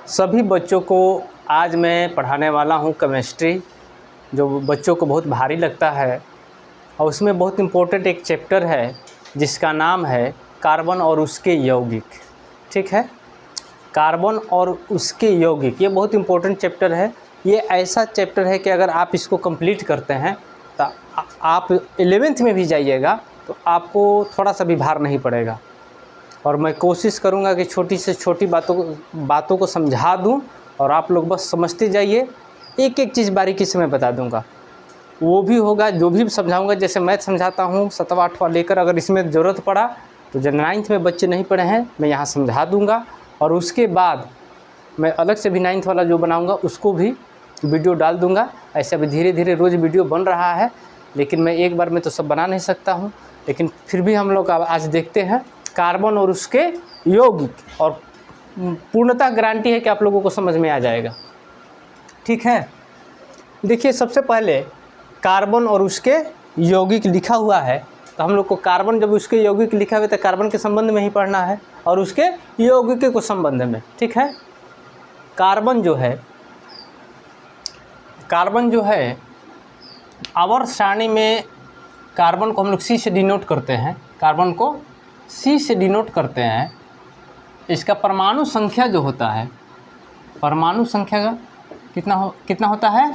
सभी बच्चों को आज मैं पढ़ाने वाला हूँ केमिस्ट्री, जो बच्चों को बहुत भारी लगता है। और उसमें बहुत इम्पोर्टेंट एक चैप्टर है जिसका नाम है कार्बन और उसके यौगिक। ठीक है, कार्बन और उसके यौगिक, ये बहुत इम्पोर्टेंट चैप्टर है। ये ऐसा चैप्टर है कि अगर आप इसको कंप्लीट करते हैं तो आप 11th में भी जाइएगा तो आपको थोड़ा सा भी भार नहीं पड़ेगा। और मैं कोशिश करूंगा कि छोटी से छोटी बातों को समझा दूं और आप लोग बस समझते जाइए। एक एक चीज़ बारीकी से मैं बता दूंगा। वो भी होगा जो भी समझाऊंगा, जैसे मैथ समझाता हूँ 7वां 8वां लेकर, अगर इसमें ज़रूरत पड़ा तो जो 9th में बच्चे नहीं पढ़े हैं मैं यहाँ समझा दूँगा। और उसके बाद मैं अलग से भी 9th वाला जो बनाऊँगा उसको भी वीडियो डाल दूँगा। ऐसे अभी धीरे धीरे रोज़ वीडियो बन रहा है, लेकिन मैं एक बार में तो सब बना नहीं सकता हूँ। लेकिन फिर भी हम लोग आज देखते हैं कार्बन और उसके यौगिक, और पूर्णतः गारंटी है कि आप लोगों को समझ में आ जाएगा। ठीक है, देखिए सबसे पहले कार्बन और उसके यौगिक लिखा हुआ है, तो हम लोग को कार्बन जब उसके यौगिक लिखा हुआ है तो कार्बन के संबंध में ही पढ़ना है और उसके यौगिक को संबंध में। ठीक है, कार्बन जो है आवर्त सारणी में कार्बन को हम लोग C से डिनोट करते हैं। कार्बन को C से डिनोट करते हैं। इसका परमाणु संख्या जो होता है, परमाणु संख्या का कितना होता है?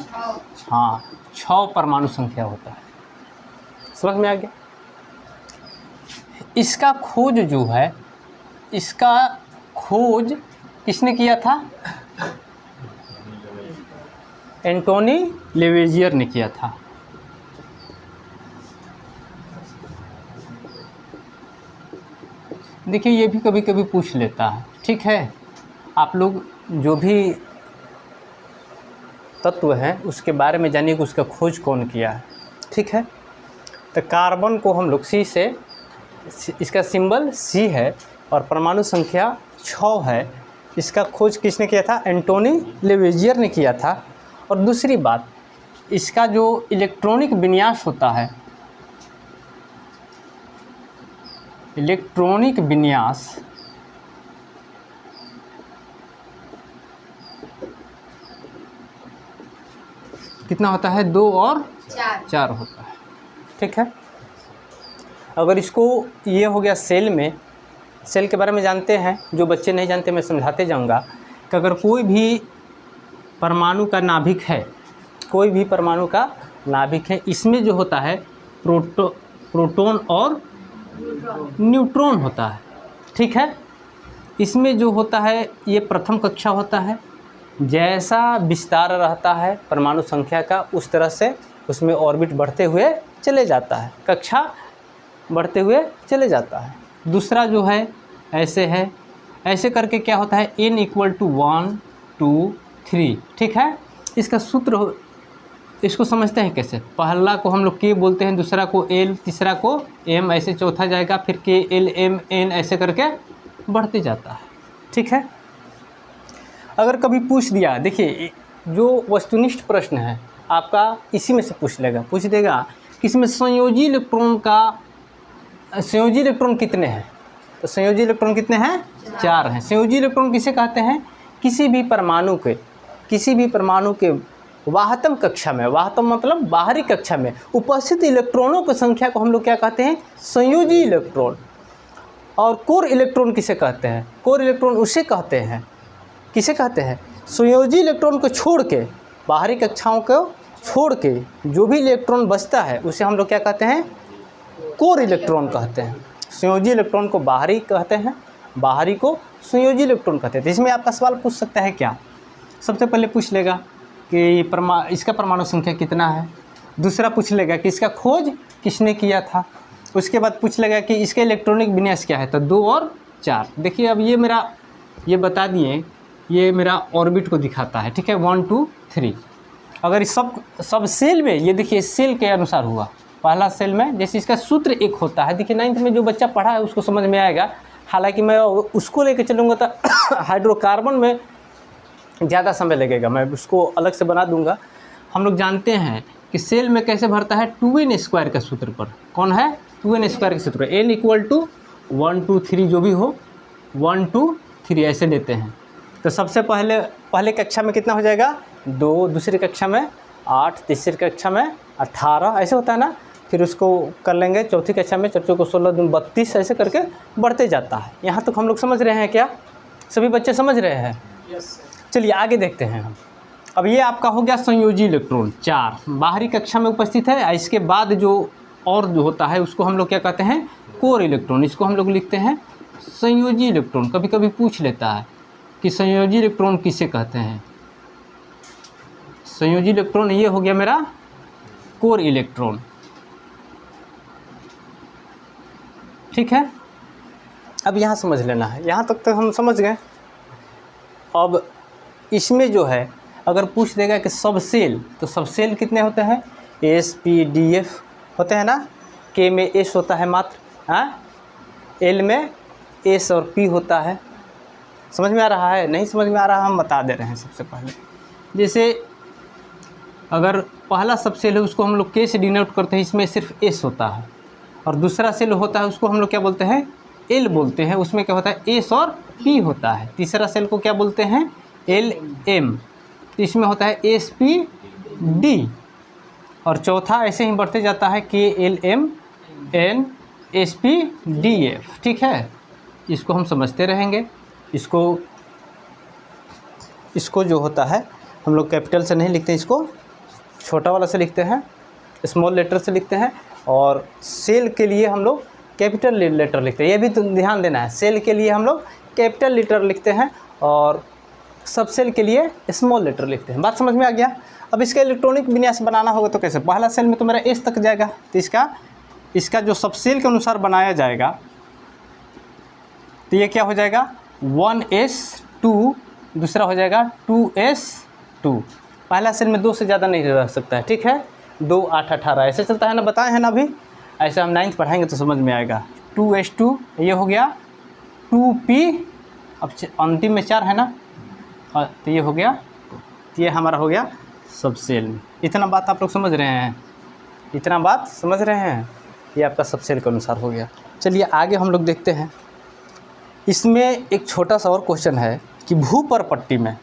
हाँ, 6 परमाणु संख्या होता है। समझ में आ गया? इसका खोज जो है, इसका खोज किसने किया था? एंटोनी लेवेजियर ने किया था। देखिए ये भी कभी कभी पूछ लेता है। ठीक है, आप लोग जो भी तत्व हैं उसके बारे में जानिए कि उसका खोज कौन किया है। ठीक है, तो कार्बन को हम लोग C से, इसका सिंबल C है और परमाणु संख्या 6 है। इसका खोज किसने किया था? एंटोनी लेवेजियर ने किया था। और दूसरी बात, इसका जो इलेक्ट्रॉनिक विन्यास होता है, इलेक्ट्रॉनिक विन्यास कितना होता है? 2 और 4 होता है। ठीक है, अगर इसको ये हो गया सेल में, सेल के बारे में जानते हैं, जो बच्चे नहीं जानते मैं समझाते जाऊंगा कि अगर कोई भी परमाणु का नाभिक है, कोई भी परमाणु का नाभिक है, इसमें जो होता है प्रोटॉन और न्यूट्रॉन होता है। ठीक है, इसमें जो होता है ये प्रथम कक्षा होता है। जैसा विस्तार रहता है परमाणु संख्या का, उस तरह से उसमें ऑर्बिट बढ़ते हुए चले जाता है, कक्षा बढ़ते हुए चले जाता है। दूसरा जो है ऐसे है, ऐसे करके क्या होता है? n = 1 2 3। ठीक है, इसका सूत्र इसको समझते हैं कैसे? पहला को हम लोग K बोलते हैं, दूसरा को L, तीसरा को M, ऐसे चौथा जाएगा, फिर K L M N ऐसे करके बढ़ते जाता है। ठीक है, अगर कभी पूछ दिया, देखिए जो वस्तुनिष्ठ प्रश्न है आपका इसी में से पूछ देगा कि इसमें संयोजी इलेक्ट्रॉन कितने हैं? तो संयोजी इलेक्ट्रॉन कितने हैं? 4 हैं। संयोजी इलेक्ट्रॉन किसे कहते हैं? किसी भी परमाणु के वाहतम कक्षा में, वाहतम मतलब बाहरी कक्षा में उपस्थित इलेक्ट्रॉनों की संख्या को हम लोग क्या कहते हैं? संयोजी इलेक्ट्रॉन। और कोर इलेक्ट्रॉन किसे कहते हैं? कोर इलेक्ट्रॉन उसे कहते हैं, किसे कहते हैं? संयोजी इलेक्ट्रॉन को छोड़ के, बाहरी कक्षाओं को छोड़ के जो भी इलेक्ट्रॉन बचता है उसे हम लोग क्या कहते हैं? कोर इलेक्ट्रॉन कहते हैं। संयोजी इलेक्ट्रॉन को बाहरी कहते हैं, बाहरी को संयोजी इलेक्ट्रॉन कहते हैं। तो इसमें आपका सवाल पूछ सकता है क्या? सबसे पहले पूछ लेगा कि इसका परमाणु संख्या कितना है। दूसरा पूछ लेगा कि इसका खोज किसने किया था। उसके बाद पूछ लेगा कि इसका इलेक्ट्रॉनिक विन्यास क्या है, तो 2 और 4। देखिए अब ये बता दिए, ये मेरा ऑर्बिट को दिखाता है। ठीक है, 1 2 3। अगर इस सब सेल में, ये देखिए सेल के अनुसार हुआ। पहला सेल में जैसे इसका सूत्र एक होता है, देखिए 9th में जो बच्चा पढ़ा है उसको समझ में आएगा। हालांकि मैं उसको लेकर चलूँगा तो हाइड्रोकार्बन में ज़्यादा समय लगेगा, मैं उसको अलग से बना दूंगा। हम लोग जानते हैं कि सेल में कैसे भरता है? 2n² का सूत्र पर। कौन है? 2n² के सूत्र n = 1 2 3, जो भी हो 1 2 3 ऐसे लेते हैं। तो सबसे पहले कक्षा में कितना हो जाएगा 2, दूसरी कक्षा में 8, तीसरी कक्षा में 18, ऐसे होता है ना। फिर उसको कर लेंगे चौथी कक्षा में, चौथी को 16 दूनी 32, ऐसे करके बढ़ते जाता है। यहाँ तक हम लोग समझ रहे हैं क्या? सभी बच्चे समझ रहे हैं? चलिए आगे देखते हैं हम। अब ये आपका हो गया संयोजी इलेक्ट्रॉन 4, बाहरी कक्षा में उपस्थित है। इसके बाद जो और जो होता है उसको हम लोग क्या कहते हैं? Core electron. इसको हम लोग लिखते हैं संयोजी इलेक्ट्रॉन। कभी कभी पूछ लेता है कि संयोजी इलेक्ट्रॉन किसे कहते हैं। संयोजी इलेक्ट्रॉन ये हो गया मेरा कोर इलेक्ट्रॉन, ठीक है। अब यहाँ समझ लेना है, यहाँ तक तो हम समझ गए। अब इसमें जो है अगर पूछ देगा कि सब सेल, तो सब सेल कितने होते हैं? एस पी डी एफ होते हैं ना। के में एस होता है मात्र, हाँ, एल में एस और पी होता है। समझ में आ रहा है? नहीं समझ में आ रहा, हम बता दे रहे हैं सबसे पहले। जैसे अगर पहला सब सेल है उसको हम लोग के से डिनोट करते हैं, इसमें सिर्फ एस होता है। और दूसरा सेल होता है उसको हम लोग क्या बोलते हैं? एल बोलते हैं, उसमें क्या होता है? एस और पी होता है। तीसरा सेल को क्या बोलते हैं? एल एम, इसमें होता है एस पी डी। और चौथा ऐसे ही बढ़ते जाता है के L M N S P D F, ठीक है। इसको हम समझते रहेंगे। इसको जो होता है हम लोग कैपिटल से नहीं लिखते, इसको छोटा वाला से लिखते हैं, स्मॉल लेटर से लिखते हैं। और सेल के लिए हम लोग कैपिटल लेटर लिखते हैं, ये भी तो ध्यान देना है। सेल के लिए हम लोग कैपिटल लेटर लिखते हैं और सब सेल के लिए स्मॉल लेटर लिखते हैं। बात समझ में आ गया? अब इसका इलेक्ट्रॉनिक विन्यास बनाना होगा तो कैसे? पहला सेल में तो मेरा एस तक जाएगा, तो इसका जो सब सेल के अनुसार बनाया जाएगा तो ये क्या हो जाएगा? 1s2, दूसरा हो जाएगा 2s2। पहला सेल में 2 से ज़्यादा नहीं रह सकता है, ठीक है। 2, 8, 18 ऐसे चलता है ना, बताए हैं ना अभी। ऐसे हम 9th पढ़ाएंगे तो समझ में आएगा। 2s2 ये हो गया 2p, अब अंतिम में 4 है ना, तो ये हो गया, तो ये हमारा हो गया सब सेल में। इतना बात आप लोग समझ रहे हैं? इतना बात समझ रहे हैं? ये आपका सब सेल के अनुसार हो गया। चलिए आगे हम लोग देखते हैं। इसमें एक छोटा सा और क्वेश्चन है कि भूपरपट्टी में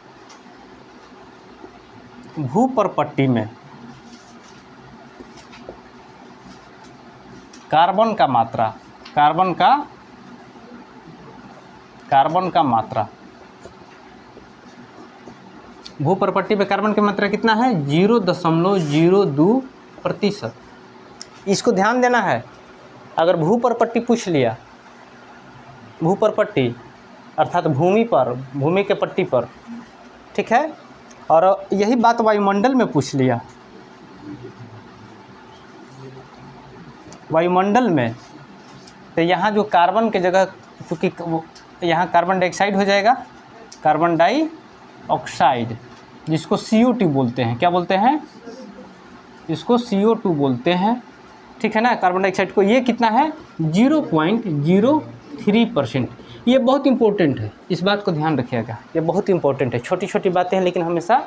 कार्बन का मात्रा भूपरपट्टी में कार्बन की मात्रा कितना है? 0.02%। इसको ध्यान देना है। अगर भूपरपट्टी पूछ लिया, भूपरपट्टी अर्थात भूमि के पट्टी पर, ठीक है। और यही बात वायुमंडल में पूछ लिया, वायुमंडल में, तो यहाँ जो कार्बन की जगह, चूँकि यहाँ कार्बन डाइऑक्साइड हो जाएगा, कार्बन डाइऑक्साइड, जिसको CO2 बोलते हैं। क्या बोलते हैं? इसको CO2 बोलते हैं, ठीक है ना, कार्बन डाइऑक्साइड को। ये कितना है? 0.03%। ये बहुत इंपॉर्टेंट है, इस बात को ध्यान रखिएगा, ये बहुत इंपॉर्टेंट है। छोटी छोटी बातें हैं लेकिन हमेशा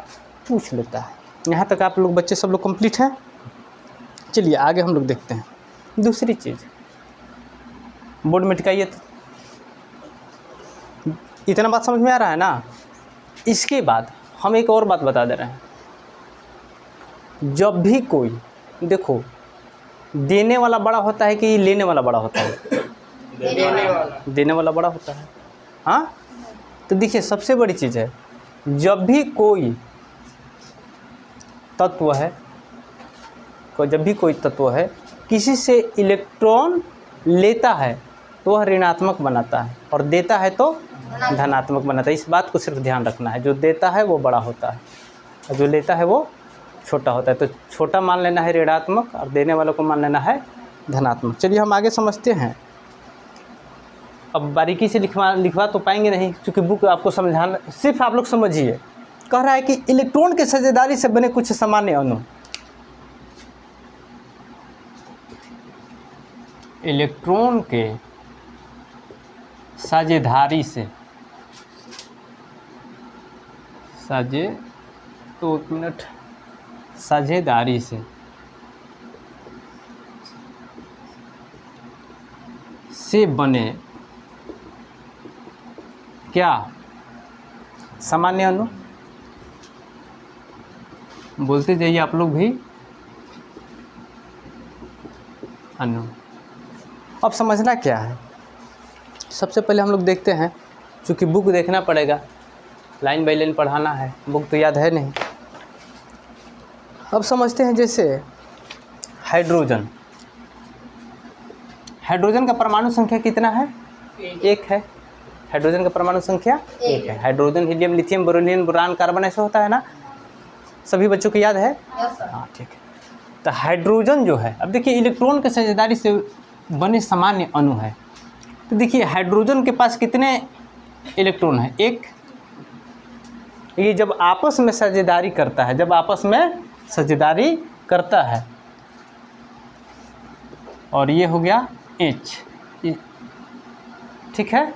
पूछ लेता है। यहाँ तक आप लोग बच्चे सब लोग कंप्लीट हैं? चलिए आगे हम लोग देखते हैं। दूसरी चीज़ बोर्ड में टिकाइए तो। इतना बात समझ में आ रहा है ना? इसके बाद हम एक और बात बता दे रहे हैं। जब भी कोई, देखो, देने वाला बड़ा होता है कि लेने वाला बड़ा होता है? देने वाला बड़ा होता है, हाँ। तो देखिए सबसे बड़ी चीज़ है, जब भी कोई तत्व है किसी से इलेक्ट्रॉन लेता है तो वह ऋणात्मक बनाता है और देता है तो धनात्मक बनाता है। इस बात को सिर्फ ध्यान रखना है। जो देता है वो बड़ा होता है और जो लेता है वो छोटा होता है। तो छोटा मान लेना है ऋणात्मक और देने वालों को मान लेना है धनात्मक। चलिए हम आगे समझते हैं। अब बारीकी से लिखवा तो पाएंगे नहीं, क्योंकि बुक आपको समझाना, सिर्फ आप लोग समझिए। कह रहा है कि इलेक्ट्रॉन के साझेदारी से बने कुछ सामान्य अणु, इलेक्ट्रॉन के साझेदारी से, साझेदारी से बने क्या? सामान्य अणु, बोलते जाइए आप लोग भी, अणु। अब समझना क्या है, सबसे पहले हम लोग देखते हैं, चूँकि बुक देखना पड़ेगा, लाइन बाई लाइन पढ़ाना है, बुक तो याद है नहीं। अब समझते हैं, जैसे हाइड्रोजन, हाइड्रोजन का परमाणु संख्या कितना है? 1 है। हाइड्रोजन का परमाणु संख्या 1 है। हाइड्रोजन, हीलियम, लिथियम, बोरोनियम, बोरान, कार्बन, ऐसा होता है ना, सभी बच्चों को याद है? हाँ, ठीक है। तो हाइड्रोजन जो है, अब देखिए इलेक्ट्रॉन के साझेदारी से बने सामान्य अणु है। तो देखिए हाइड्रोजन के पास कितने इलेक्ट्रॉन है? 1। ये जब आपस में साझेदारी करता है, जब आपस में साझेदारी करता है, और ये हो गया H, ठीक है।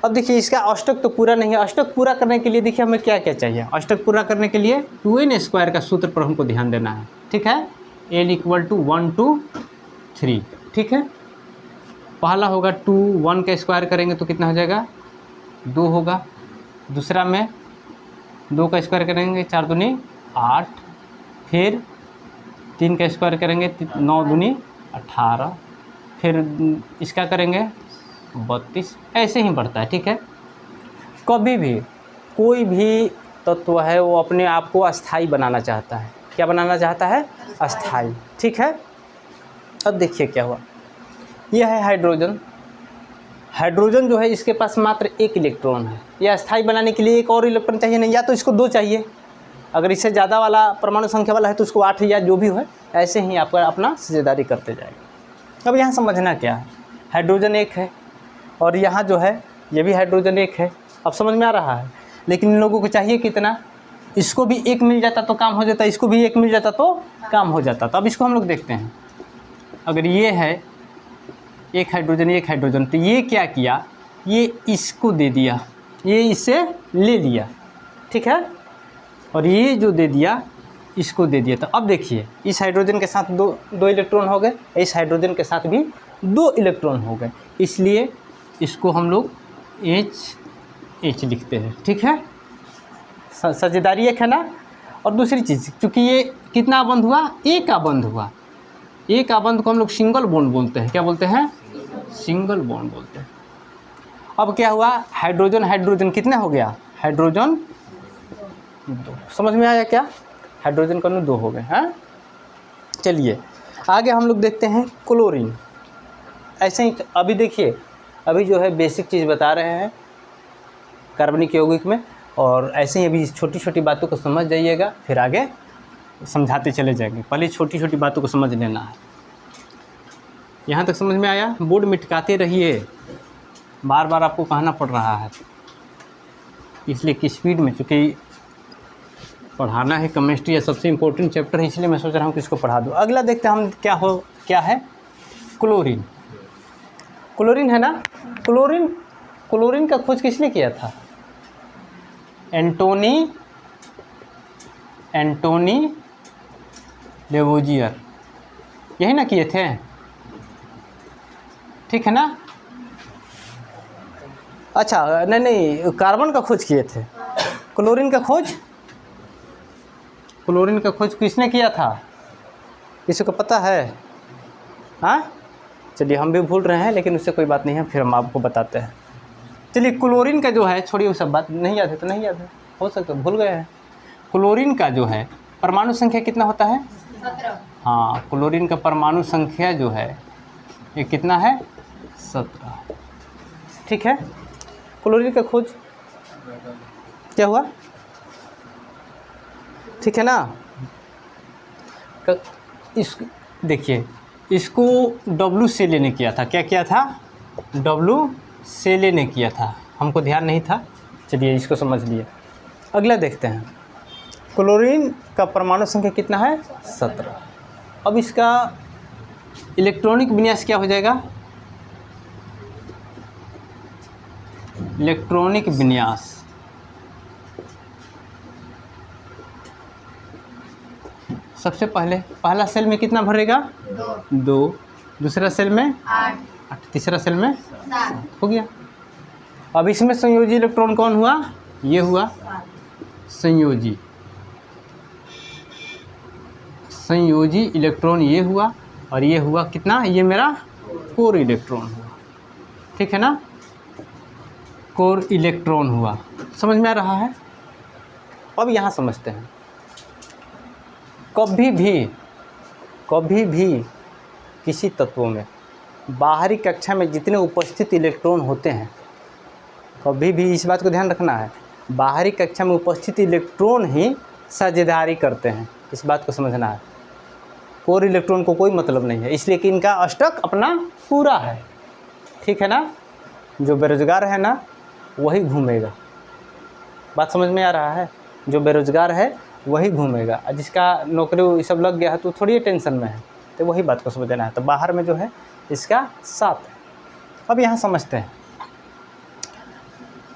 अब देखिए इसका अष्टक तो पूरा नहीं है। अष्टक पूरा करने के लिए देखिए हमें क्या क्या चाहिए? अष्टक पूरा करने के लिए 2n² का सूत्र पर हमको ध्यान देना है, ठीक है। n = 1 2 3, ठीक है। पहला होगा 2, 1 का स्क्वायर करेंगे तो कितना हो जाएगा? 2 होगा। दूसरा में 2 का स्क्वायर करेंगे 4 दूनी 8, फिर 3 का स्क्वायर करेंगे 9 दूनी 18, फिर इसका करेंगे 32, ऐसे ही बढ़ता है, ठीक है। कभी भी कोई भी तत्व है वो अपने आप को अस्थाई बनाना चाहता है। क्या बनाना चाहता है? अस्थाई, ठीक है। अब देखिए क्या हुआ, यह है हाइड्रोजन। हाइड्रोजन जो है इसके पास मात्र 1 इलेक्ट्रॉन है। यह अस्थाई बनाने के लिए 1 और इलेक्ट्रॉन चाहिए नहीं, या तो इसको 2 चाहिए, अगर इससे ज़्यादा वाला परमाणु संख्या वाला है तो उसको 8 या जो भी हो, ऐसे ही आपका अपना साझेदारी करते जाएगा। अब यहाँ समझना क्या है, हाइड्रोजन 1 है और यहाँ जो है ये भी हाइड्रोजन 1 है। अब समझ में आ रहा है। लेकिन इन लोगों को चाहिए कितना? इसको भी 1 मिल जाता तो काम हो जाता, इसको भी 1 मिल जाता तो काम हो जाता। तो अब इसको हम लोग देखते हैं, अगर ये है 1 हाइड्रोजन 1 हाइड्रोजन, तो ये क्या किया, ये इसको दे दिया, ये इससे ले लिया, ठीक है, और ये जो दे दिया इसको दे दिया। तो अब देखिए इस हाइड्रोजन के साथ दो इलेक्ट्रॉन हो गए, इस हाइड्रोजन के साथ भी 2 इलेक्ट्रॉन हो गए, इसलिए इसको हम लोग H लिखते हैं, ठीक है। साझेदारी 1 है ना। और दूसरी चीज़, चूँकि ये कितना बंध हुआ? A का बंध हुआ। A का बंध को हम लोग सिंगल बॉन्ड बोलते हैं। क्या बोलते हैं? सिंगल बॉन्ड बोलते हैं। अब क्या हुआ, हाइड्रोजन हाइड्रोजन कितना हो गया? हाइड्रोजन 2। समझ में आया क्या? हाइड्रोजन का 2 हो गए हैं। चलिए आगे हम लोग देखते हैं क्लोरीन। ऐसे ही अभी देखिए, अभी जो है बेसिक चीज़ बता रहे हैं कार्बनिक यौगिक में, और ऐसे ही अभी छोटी छोटी बातों को समझ जाइएगा, फिर आगे समझाते चले जाएंगे। पहले छोटी छोटी बातों को समझ लेना है। यहाँ तक समझ में आया? बोर्ड मिटकाते रहिए, बार बार आपको कहना पड़ रहा है, इसलिए कि स्पीड में, चूँकि पढ़ाना है केमिस्ट्री या सबसे इम्पोर्टेंट चैप्टर है, इसलिए मैं सोच रहा हूँ कि इसको पढ़ा दूँ। अगला देखते हैं हम क्या है क्लोरीन। क्लोरीन है ना। क्लोरीन का खोज किसने किया था? एंटोनी लेवोजियर, यही ना किए थे, ठीक है ना। अच्छा नहीं, कार्बन का खोज किए थे। क्लोरीन का खोज किसने किया था? किसी को पता है? हाँ, चलिए हम भी भूल रहे हैं, लेकिन उससे कोई बात नहीं है, फिर हम आपको बताते हैं। चलिए क्लोरीन का जो है, छोड़िए वो सब बात, नहीं याद है तो नहीं याद है, हो सकता है भूल गए हैं। क्लोरीन का जो है परमाणु संख्या कितना होता है? 17। हाँ, क्लोरीन का परमाणु संख्या जो है ये कितना है? 17, ठीक है। क्लोरीन का खोज क्या हुआ? ठीक है ना। देखिए इसको W सेले ने किया था। क्या किया था? W सेले ने किया था, हमको ध्यान नहीं था। चलिए इसको समझ लिए। अगला देखते हैं, क्लोरीन का परमाणु संख्या कितना है? 17। अब इसका इलेक्ट्रॉनिक विन्यास क्या हो जाएगा? इलेक्ट्रॉनिक विन्यास सबसे पहला सेल में कितना भरेगा? 2। दूसरा सेल में 8। तीसरा सेल में 7। हो गया। अब इसमें संयोजी इलेक्ट्रॉन कौन हुआ? ये हुआ संयोजी, संयोजी इलेक्ट्रॉन ये हुआ, और ये हुआ कितना, ये मेरा कोर इलेक्ट्रॉन हुआ, ठीक है ना, कोर इलेक्ट्रॉन हुआ। समझ में आ रहा है? अब यहाँ समझते हैं, कभी भी किसी तत्वों में बाहरी कक्षा में जितने उपस्थित इलेक्ट्रॉन होते हैं, कभी भी इस बात को ध्यान रखना है, बाहरी कक्षा में उपस्थित इलेक्ट्रॉन ही साझेदारी करते हैं, इस बात को समझना है। कोर इलेक्ट्रॉन को कोई मतलब नहीं है, इसलिए कि इनका अष्टक अपना पूरा है, ठीक है ना। जो बेरोजगार है ना वही घूमेगा, बात समझ में आ रहा है? जो बेरोजगार है वही घूमेगा, जिसका नौकरी ये सब लग गया है तो थोड़ी टेंशन में है, तो वही बात को समझना है। तो बाहर में जो है इसका 7 है। अब यहाँ समझते हैं,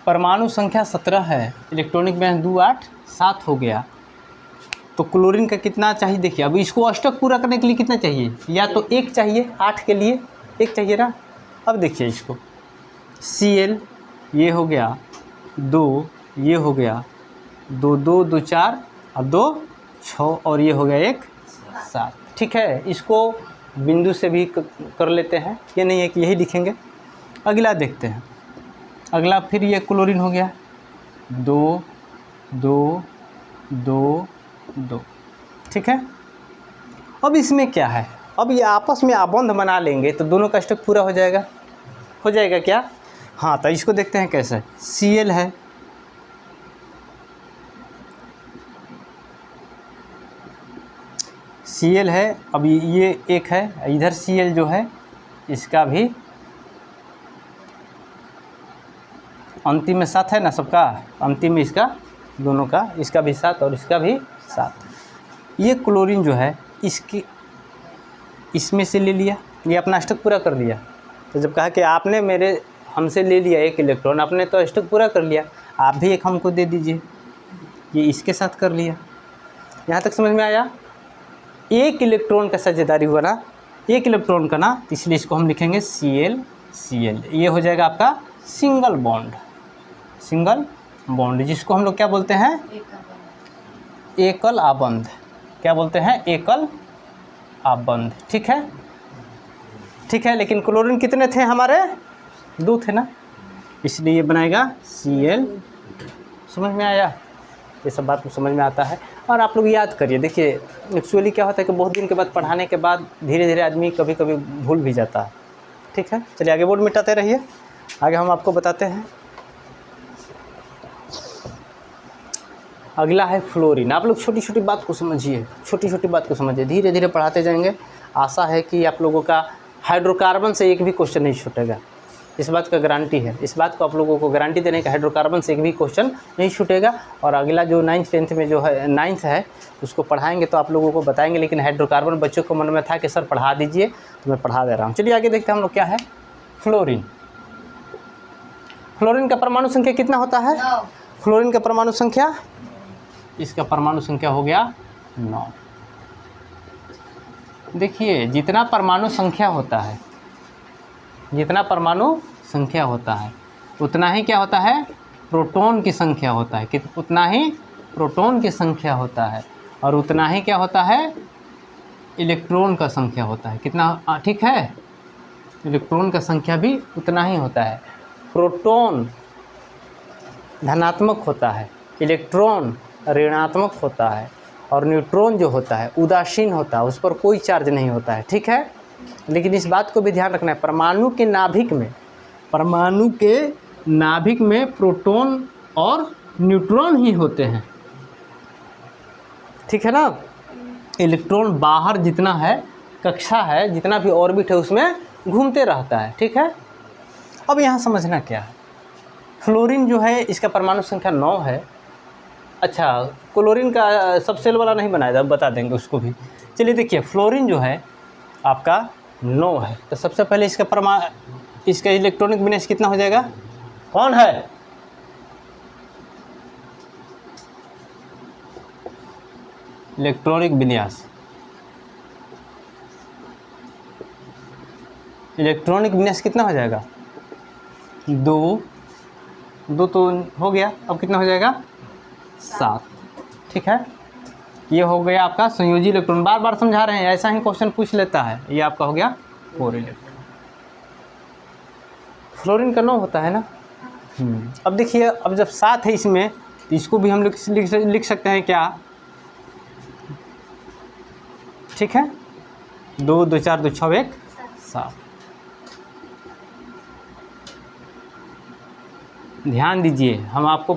परमाणु संख्या 17 है, इलेक्ट्रॉनिक बैंड 2 8 7 हो गया, तो क्लोरीन का कितना चाहिए देखिए। अब इसको अष्टक पूरा करने के लिए कितना चाहिए, या तो 1 चाहिए, 8 के लिए 1 चाहिए ना। अब देखिए इसको, Cl ये हो गया 2, ये हो गया 2 2 2 4, अब 2 6, और ये हो गया 1 7, ठीक है। इसको बिंदु से भी कर लेते हैं, ये नहीं है कि यही लिखेंगे। अगला देखते हैं, अगला फिर ये क्लोरीन हो गया 2 2 2 2, ठीक है। अब इसमें क्या है, अब ये आपस में आबंध बना लेंगे तो दोनों का अष्टक पूरा हो जाएगा, हो जाएगा क्या? हाँ, तो इसको देखते हैं कैसे। Cl है, Cl है, अब ये 1 है, इधर Cl जो है इसका भी अंतिम में 7 है ना, सबका अंतिम में इसका दोनों का, इसका भी 7 और इसका भी 7। ये क्लोरीन जो है इसकी इसमें से ले लिया, ये अपना अष्टक पूरा कर लिया। तो जब कहा कि आपने हमसे ले लिया 1 इलेक्ट्रॉन, आपने तो अष्टक पूरा कर लिया, आप भी 1 हमको दे दीजिए, ये इसके साथ कर लिया। यहाँ तक समझ में आया? 1 इलेक्ट्रॉन का साझेदारी हुआ ना, 1 इलेक्ट्रॉन का ना, इसलिए इसको हम लिखेंगे Cl Cl, ये हो जाएगा आपका सिंगल बॉन्ड, सिंगल बॉन्ड, जिसको हम लोग क्या बोलते हैं, एकल आबंध। क्या बोलते हैं? एकल आबंध, ठीक है, ठीक है। लेकिन क्लोरीन कितने थे हमारे? 2 थे ना, इसलिए ये बनाएगा Cl। समझ में आया? ये सब बात समझ में आता है। और आप लोग याद करिए, देखिए एक्चुअली क्या होता है कि बहुत दिन के बाद पढ़ाने के बाद धीरे धीरे आदमी कभी कभी भूल भी जाता है, ठीक है। चलिए आगे बोर्ड मिटाते रहिए, आगे हम आपको बताते हैं। अगला है फ्लोरीन। आप लोग छोटी छोटी बात को समझिए, छोटी छोटी बात को समझिए, धीरे धीरे पढ़ाते जाएंगे। आशा है कि आप लोगों का हाइड्रोकार्बन से एक भी क्वेश्चन नहीं छूटेगा, इस बात का गारंटी है। इस बात को आप लोगों को गारंटी देने का, हाइड्रोकार्बन से एक भी क्वेश्चन नहीं छूटेगा। और अगला जो 9th 10th में जो है 9th है उसको पढ़ाएंगे तो आप लोगों को बताएंगे। लेकिन हाइड्रोकार्बन बच्चों को मन में था कि सर पढ़ा दीजिए, तो मैं पढ़ा दे रहा हूँ। चलिए आगे देखते हैं हम लोग क्या है। फ्लोरीन, फ्लोरीन का परमाणु संख्या कितना होता है? फ्लोरीन का परमाणु संख्या, इसका परमाणु संख्या हो गया 9। देखिए जितना परमाणु संख्या होता है, जितना परमाणु संख्या होता है उतना ही क्या होता है, प्रोटॉन की संख्या होता है, कि उतना ही प्रोटॉन की संख्या होता है, और उतना ही क्या होता है, इलेक्ट्रॉन का संख्या होता है। कितना, ठीक है, इलेक्ट्रॉन का संख्या भी उतना ही होता है। प्रोटॉन धनात्मक होता है, इलेक्ट्रॉन ऋणात्मक होता है, और न्यूट्रॉन जो होता है उदासीन होता है, उस पर कोई चार्ज नहीं होता है, ठीक है। लेकिन इस बात को भी ध्यान रखना है, परमाणु के नाभिक में प्रोटॉन और न्यूट्रॉन ही होते हैं, ठीक है ना। इलेक्ट्रॉन बाहर जितना है, कक्षा है, जितना भी ऑर्बिट है उसमें घूमते रहता है, ठीक है। अब यहाँ समझना क्या है, फ्लोरीन जो है इसका परमाणु संख्या 9 है। अच्छा, क्लोरीन का सब सेल वाला नहीं बनाया था, बता देंगे उसको भी। चलिए देखिए, फ्लोरीन जो है आपका 9 है, तो सबसे पहले इसका इलेक्ट्रॉनिक विन्यास कितना हो जाएगा? कौन है? इलेक्ट्रॉनिक विन्यास, इलेक्ट्रॉनिक विन्यास कितना हो जाएगा? 2 2 तो हो गया, अब कितना हो जाएगा 7। ठीक है, ये हो गया आपका संयोजी इलेक्ट्रॉन। बार बार समझा रहे हैं, ऐसा ही क्वेश्चन पूछ लेता है। ये आपका हो गया 4 इलेक्ट्रॉन। फ्लोरीन का 9 होता है ना। अब देखिए, अब जब 7 है इसमें, तो इसको भी हम लिख सकते हैं क्या? ठीक है, 2 2 4 2 6 1 7। ध्यान दीजिए, हम आपको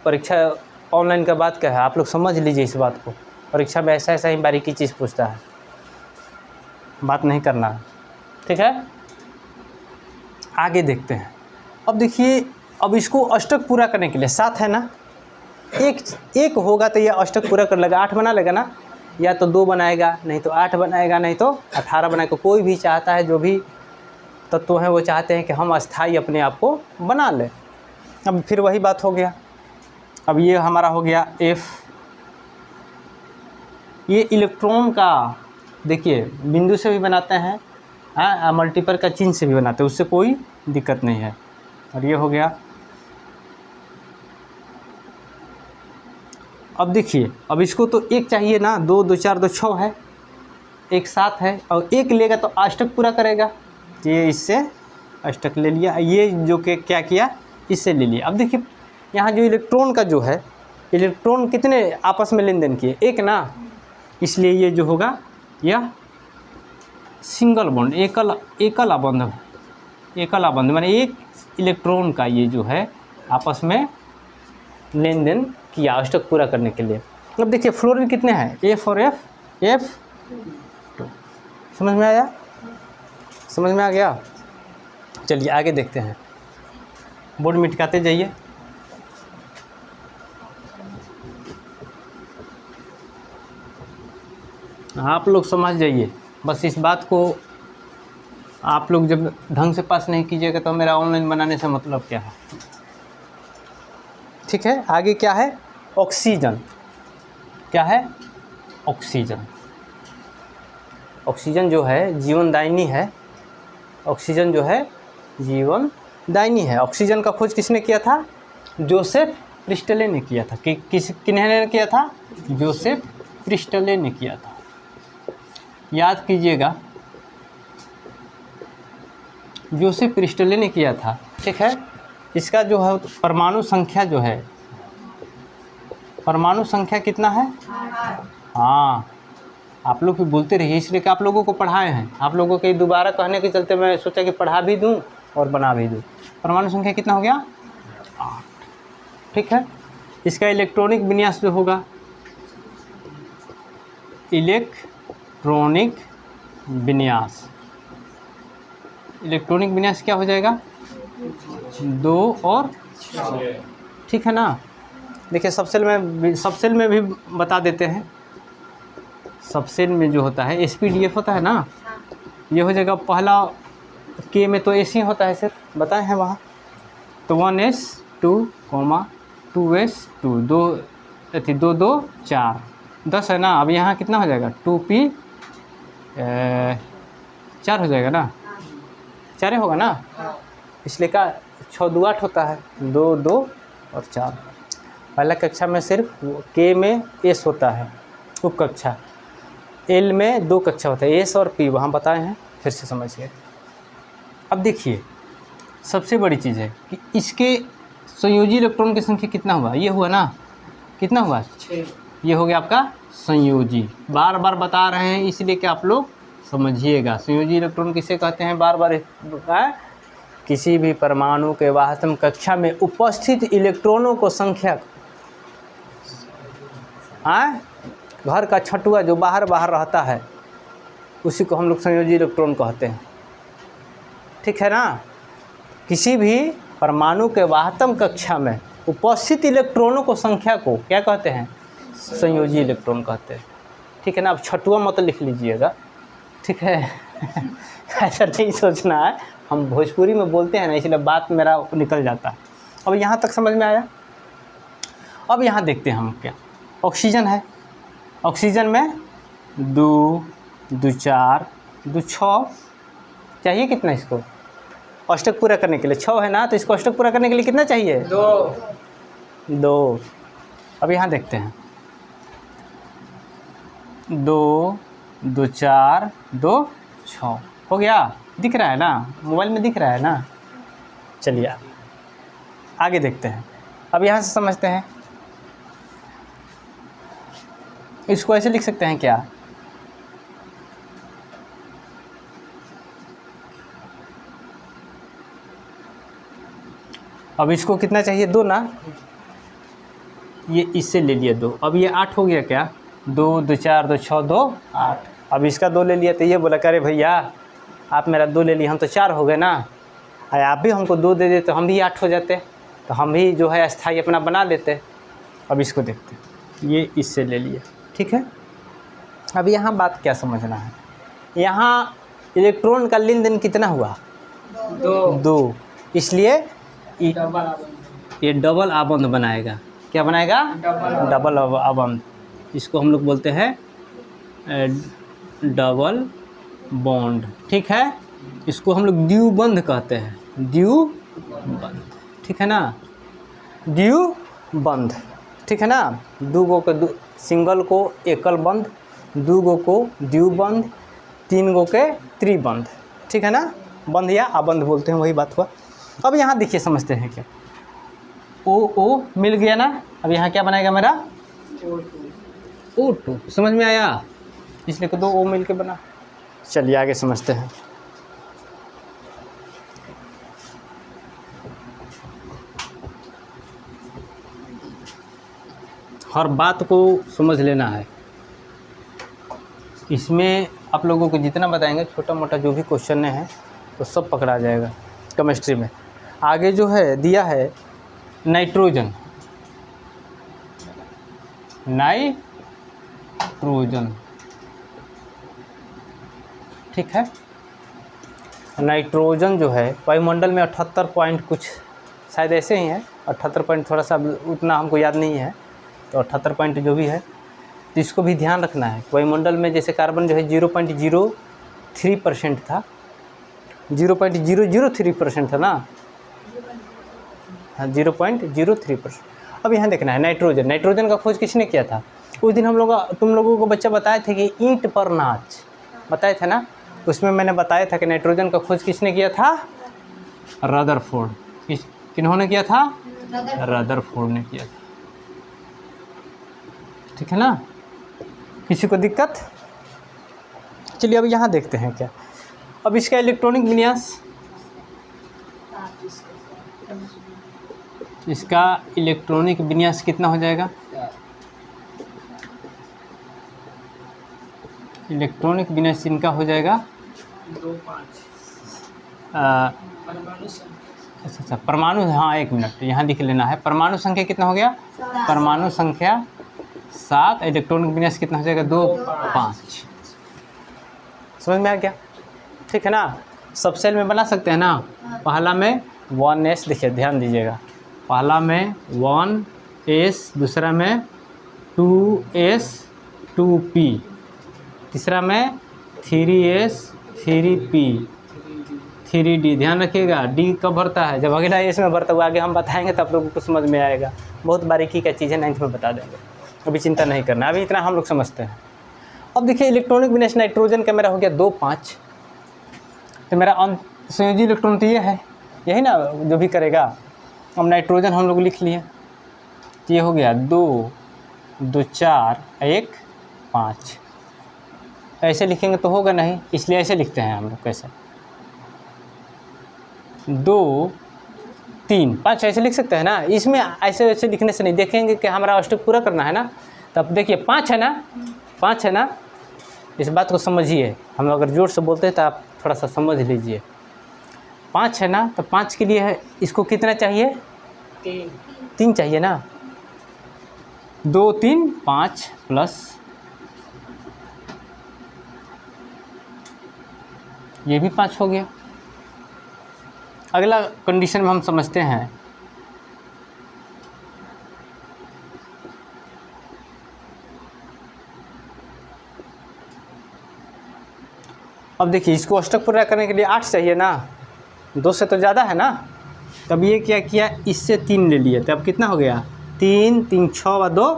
परीक्षा ऑनलाइन का बात क्या है, आप लोग समझ लीजिए इस बात को। परीक्षा में ऐसा ऐसा ही बारीकी चीज़ पूछता है, बात नहीं करना है। ठीक है, आगे देखते हैं। अब देखिए, अब इसको अष्टक पूरा करने के लिए 7 है ना, एक होगा तो ये अष्टक पूरा कर लेगा, 8 बना लेगा ना। या तो 2 बनाएगा, नहीं तो 8 बनाएगा, नहीं तो 18 बनाएगा। कोई भी चाहता है, जो भी तत्व हैं वो चाहते हैं कि हम अस्थाई अपने आप को बना लें। अब फिर वही बात हो गया। अब ये हमारा हो गया F। ये इलेक्ट्रॉन का देखिए बिंदु से भी बनाते हैं, हाँ, मल्टीपल का चिन्ह से भी बनाते हैं, उससे कोई दिक्कत नहीं है। और ये हो गया। अब देखिए, अब इसको तो 1 चाहिए ना, 2 2 4 2 6 है, 1 7 है, और 1 लेगा तो अष्टक पूरा करेगा। ये इससे अष्टक ले लिया, ये जो कि क्या किया, इससे ले लिया। अब देखिए, यहाँ जो इलेक्ट्रॉन का जो है, इलेक्ट्रॉन कितने आपस में लेन देन किए, 1 ना, इसलिए ये जो होगा यह सिंगल बॉन्ड, एकल आबंध माने एक इलेक्ट्रॉन का ये जो है आपस में लेन देन किया अष्टक पूरा करने के लिए। अब देखिए फ्लोरीन कितने हैं, F और F2। समझ में आया? समझ में आ गया? चलिए आगे देखते हैं। बोर्ड मिटकाते जाइए। आप लोग समझ जाइए, बस इस बात को आप लोग जब ढंग से पास नहीं कीजिएगा तो मेरा ऑनलाइन बनाने से मतलब क्या है। ठीक है, आगे क्या है, ऑक्सीजन। क्या है, ऑक्सीजन। ऑक्सीजन जो है जीवनदायिनी है, ऑक्सीजन जो है जीवनदायिनी है। ऑक्सीजन का खोज किसने किया था, जोसेफ प्रिस्टले ने किया था। किन्होंने किया था, जोसेफ प्रिस्टले ने किया था। याद कीजिएगा, जोसेफ प्रिस्टले ने किया था। ठीक है, इसका जो है परमाणु संख्या जो है, परमाणु संख्या कितना है, हाँ, आप लोग भी बोलते रहिए, इसलिए कि आप लोगों को पढ़ाए हैं। आप लोगों के दोबारा कहने के चलते मैं सोचा कि पढ़ा भी दूं और बना भी दूं। परमाणु संख्या कितना हो गया, 8। ठीक है, इसका इलेक्ट्रॉनिक विन्यास जो होगा, इलेक्ट्रॉनिक विन्यास क्या हो जाएगा, 2 और 6। ठीक है ना। देखिए सबसेल में भी बता देते हैं। सबसेल में जो होता है SPDF होता है ना, ये हो जाएगा पहला के में तो ऐसे ही होता है, सिर्फ बताए हैं वहाँ। तो 1s2, 2s2, 2 2 4 10 है ना। अब यहाँ कितना हो जाएगा, 2p 4 हो जाएगा ना, 4 होगा ना, इसलिए का 6 2 8 होता है, 2 2 और 4। पहला कक्षा में सिर्फ के में एस होता है, उप कक्षा एल में 2 कक्षा होता है, एस और पी, वहाँ बताए हैं, फिर से समझिए। अब देखिए सबसे बड़ी चीज़ है कि इसके संयोजी इलेक्ट्रॉन की संख्या कितना हुआ, ये हुआ ना, कितना हुआ, 6। ये हो गया आपका संयोजी। बार बार बता रहे हैं इसलिए कि आप लोग समझिएगा। संयोजी इलेक्ट्रॉन किसे कहते हैं, बार बार किसी भी परमाणु के वाहकत्म कक्षा में उपस्थित इलेक्ट्रॉनों को संख्या, घर का छठुआ जो बाहर रहता है उसी को हम लोग संयोजी इलेक्ट्रॉन कहते हैं। ठीक है ना। किसी भी परमाणु के वाहकत्म कक्षा में उपस्थित इलेक्ट्रॉनों को संख्या को क्या कहते हैं, संयोजी इलेक्ट्रॉन कहते हैं। ठीक है ना। अब छठुआ मत लिख लीजिएगा, ठीक है ऐसा नहीं सोचना है, हम भोजपुरी में बोलते हैं ना, इसलिए बात मेरा निकल जाता है। अब यहाँ तक समझ में आया। अब यहाँ देखते हैं हम क्या, ऑक्सीजन है। ऑक्सीजन में 2 2 4 2 6 चाहिए, कितना इसको अष्टक पूरा करने के लिए 6 है ना, तो इसको अष्टक पूरा करने के लिए कितना चाहिए? 2। अब यहाँ देखते हैं 2 2 4 2 6 हो गया। दिख रहा है ना, मोबाइल में दिख रहा है ना। चलिए आगे देखते हैं। अब यहाँ से समझते हैं, इसको ऐसे लिख सकते हैं क्या? अब इसको कितना चाहिए? 2 ना, ये इससे ले लिया 2। अब ये 8 हो गया क्या? 2 2 4 2 6 2 8। अब इसका 2 ले लिया तो ये बोला अरे भैया आप मेरा 2 ले लिए, हम तो 4 हो गए ना। अरे आप भी हमको 2 दे देते तो हम भी 8 हो जाते, तो हम भी जो है अस्थाई अपना बना लेते। अब इसको देखते हैं, ये इससे ले लिया, ठीक है। अब यहाँ बात क्या समझना है, यहाँ इलेक्ट्रॉन का लेन देन कितना हुआ? 2। इसलिए ये डबल आबंध बनाएगा। क्या बनाएगा? डबल आबंध। इसको हम लोग बोलते हैं डबल बॉन्ड, ठीक है। इसको हम लोग द्विबंध कहते हैं, द्विबंध, ठीक है ना, द्विबंध, ठीक है ना। 2 गो के सिंगल को एकल बंध, 2 गो को द्विबंध, 3 गो के त्रिबंध, ठीक है ना। बंध या आबंध बोलते हैं, वही बात हुआ। अब यहाँ देखिए समझते हैं क्या, O मिल गया ना। अब यहाँ क्या बनाएगा मेरा? O2। समझ में आया? इसलिए तो 2 O मिल के बना। चलिए आगे समझते हैं। हर बात को समझ लेना है। इसमें आप लोगों को जितना बताएंगे, छोटा मोटा जो भी क्वेश्चन है तो सब पकड़ा जाएगा केमिस्ट्री में। आगे जो है दिया है नाइट्रोजन, नाइट्रोजन, ठीक है। नाइट्रोजन जो है वायुमंडल में 78 पॉइंट कुछ शायद ऐसे ही है, 78 पॉइंट, थोड़ा सा उतना हमको याद नहीं है, तो 78 पॉइंट जो भी है, तो इसको भी ध्यान रखना है। वायुमंडल में जैसे कार्बन जो है 0.03% था, 0.003% था ना, हाँ 0.03%। अब यहाँ देखना है नाइट्रोजन। नाइट्रोजन का खोज किसने किया था? उस दिन हम लोग तुम लोगों को बच्चा बताए थे कि ईंट पर नाच बताए थे ना, उसमें मैंने बताया था कि नाइट्रोजन का खोज किसने किया था? रदरफोर्ड। किन्होंने किया था? रदरफोर्ड ने किया था, ठीक है ना। किसी को दिक्कत? चलिए अब यहाँ देखते हैं क्या। अब इसका इलेक्ट्रॉनिक विन्यास, इसका इलेक्ट्रॉनिक विन्यास कितना हो जाएगा? इलेक्ट्रॉनिक विन्यास इनका हो जाएगा 2 5। अच्छा परमाणु, हाँ 1 मिनट यहाँ लिख लेना है। परमाणु संख्या कितना हो गया? परमाणु संख्या 7। इलेक्ट्रॉनिक विन्यास कितना हो जाएगा? 2 5। समझ में आ गया? ठीक है ना। सब सेल में बना सकते हैं ना। पहला में 1s, देखिए ध्यान दीजिएगा, पहला में 1s, दूसरा में 2s 2p, तीसरा में 3s 3p 3d। ध्यान रखिएगा d कब भरता है? जब अगला एस में भरता हुआ, आगे हम बताएंगे तब लोगों को समझ में आएगा। बहुत बारीकी का चीज़ है, 9th में बता देंगे, अभी चिंता नहीं करना, अभी इतना हम लोग समझते हैं। अब देखिए इलेक्ट्रॉनिक विन्यास नाइट्रोजन का मेरा हो गया 2 5, तो मेरा संयोजी इलेक्ट्रॉन तो ये है, यही ना जो भी करेगा। अब नाइट्रोजन हम लोग लिख लिए, तो ये हो गया 2 2 4 1 5। ऐसे लिखेंगे तो होगा नहीं, इसलिए ऐसे लिखते हैं हम लोग। कैसे? 2 3 5 ऐसे लिख सकते हैं ना। इसमें ऐसे वैसे लिखने से नहीं, देखेंगे कि हमारा अष्टक पूरा करना है ना। तब देखिए 5 है ना, 5 है ना, इस बात को समझिए। हम अगर जोर से बोलते हैं तो आप थोड़ा सा समझ लीजिए। 5 है ना, तो 5 के लिए है, इसको कितना चाहिए? 3 चाहिए ना। 2 3 5 प्लस ये भी 5 हो गया। अगला कंडीशन में हम समझते हैं, अब देखिए इसको अष्टक पूरा करने के लिए 8 चाहिए ना, 2 से तो ज़्यादा है ना। तब ये क्या किया, इससे 3 ले लिए, तो अब कितना हो गया 3 3 6 व 2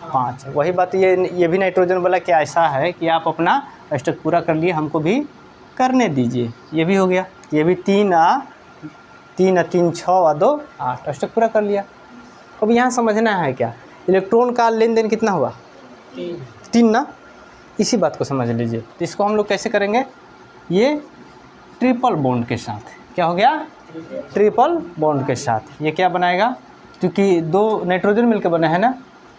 5। वही बात ये भी नाइट्रोजन वाला क्या ऐसा है कि आप अपना अष्टक पूरा कर लिए, हमको भी करने दीजिए। ये भी हो गया, ये भी 3 आ 3 6 व 2 8, अष्टक पूरा कर लिया। अब यहाँ समझना है क्या, इलेक्ट्रॉन का लेन देन कितना हुआ 3 ना, इसी बात को समझ लीजिए। तो इसको हम लोग कैसे करेंगे, ये ट्रिपल बॉन्ड के साथ, क्या हो गया ट्रिपल बॉन्ड के साथ। ये क्या बनाएगा, क्योंकि 2 नाइट्रोजन मिलकर बना है ना,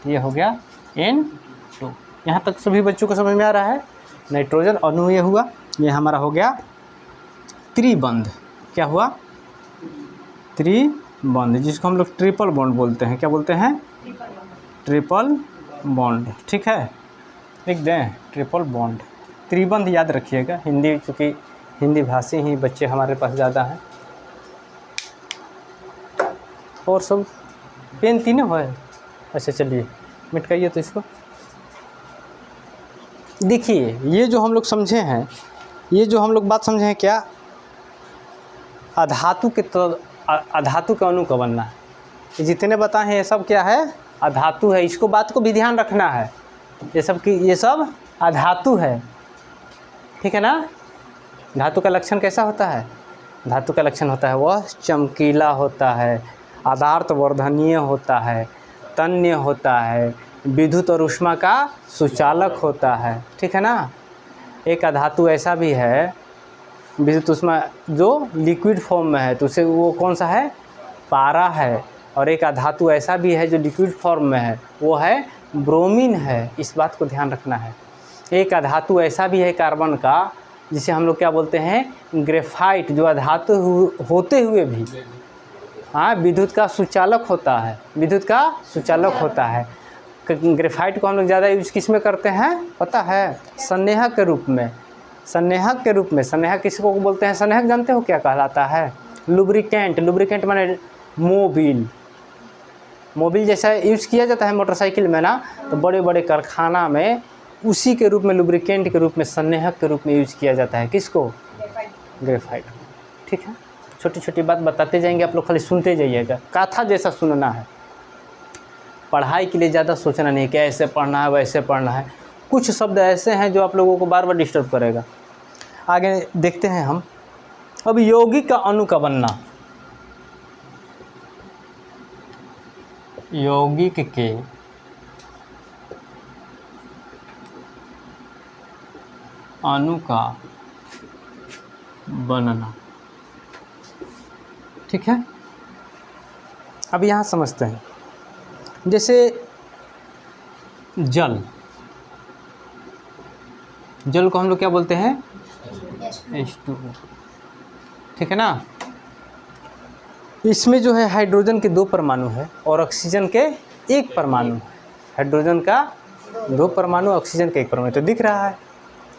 ये हो गया N2। यहाँ तक सभी बच्चों को समझ में आ रहा है। नाइट्रोजन अणु ये हुआ, ये हमारा हो गया त्रिबंध। क्या हुआ त्रिबंध, जिसको हम लोग ट्रिपल बॉन्ड बोलते हैं। क्या बोलते हैं, ट्रिपल बॉन्ड। ठीक है, लिख दें ट्रिपल बॉन्ड, त्रिबंध याद रखिएगा। हिंदी, चूँकि हिंदी भाषी ही बच्चे हमारे पास ज़्यादा हैं। और सब पेन तीनों है। अच्छा चलिए मिटाइए तो इसको। देखिए ये जो हम लोग समझे हैं, ये जो हम लोग बात समझे हैं, क्या अधातु के तो अधातु का अणु का बनना है। ये जितने बताए हैं ये सब क्या है, अधातु है। इसको बात को भी ध्यान रखना है, ये सब अधातु है। ठीक है ना। धातु का लक्षण कैसा होता है, धातु का लक्षण होता है वह चमकीला होता है, आदार्थ वर्धनीय होता है, तन्य होता है, विद्युत और ऊष्मा का सुचालक होता है। ठीक है ना। एक अधातु ऐसा भी है विद्युत ऊष्मा जो लिक्विड फॉर्म में है, तो उसे वो कौन सा है, पारा है। और एक अधातु ऐसा भी है जो लिक्विड फॉर्म में है, वो है ब्रोमीन है। इस बात को ध्यान रखना है। एक अधातु ऐसा भी है कार्बन का, जिसे हम लोग क्या बोलते हैं, ग्रेफाइट, जो अधातु होते हुए भी विद्युत का सुचालक होता है, विद्युत का सुचालक होता है। ग्रेफाइट को हम लोग ज़्यादा यूज किस में करते हैं पता है, संनेहक के रूप में। संनेहक के रूप में, संनेहक किसको बोलते हैं, संनेहक जानते हो क्या कहलाता है, लुब्रिकेंट। लुब्रिकेंट माने मोबिल, मोबिल जैसा यूज़ किया जाता है मोटरसाइकिल में ना, तो बड़े बड़े कारखाना में उसी के रूप में, लुब्रिकेंट के रूप में, संनेहक के रूप में यूज किया जाता है। किसको, ग्रेफाइट। ठीक है, छोटी छोटी बात बताते जाएंगे, आप लोग खाली सुनते जाइएगा, कथा जैसा सुनना है। पढ़ाई के लिए ज़्यादा सोचना नहीं कि ऐसे पढ़ना है वैसे पढ़ना है। कुछ शब्द ऐसे हैं जो आप लोगों को बार बार डिस्टर्ब करेगा। आगे देखते हैं हम। अब यौगिक का अणु का बनना, यौगिक के अणु का बनना। ठीक है, अब यहाँ समझते हैं। जैसे जल, जल को हम लोग क्या बोलते हैं, H2O। ठीक है ना। इसमें जो है हाइड्रोजन के 2 परमाणु है और ऑक्सीजन के 1 परमाणु। हाइड्रोजन का 2 परमाणु, ऑक्सीजन का 1 परमाणु, तो दिख रहा है।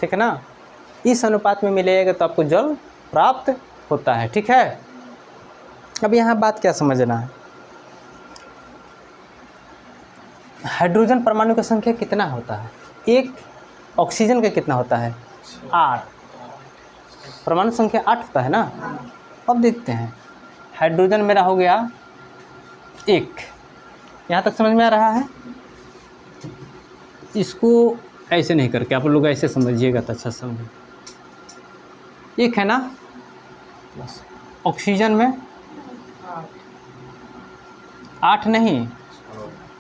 ठीक है ना। इस अनुपात में मिलेगा तो आपको जल प्राप्त होता है। ठीक है। अब यहाँ बात क्या समझना है, हाइड्रोजन परमाणु का संख्या कितना होता है, 1, ऑक्सीजन का कितना होता है 8, परमाणु संख्या 8 होता है ना। अब देखते हैं, हाइड्रोजन मेरा हो गया 1, यहाँ तक समझ में आ रहा है। इसको ऐसे नहीं करके आप लोग ऐसे समझिएगा तो अच्छा समझिए। 1 है ना, बस ऑक्सीजन में 8 नहीं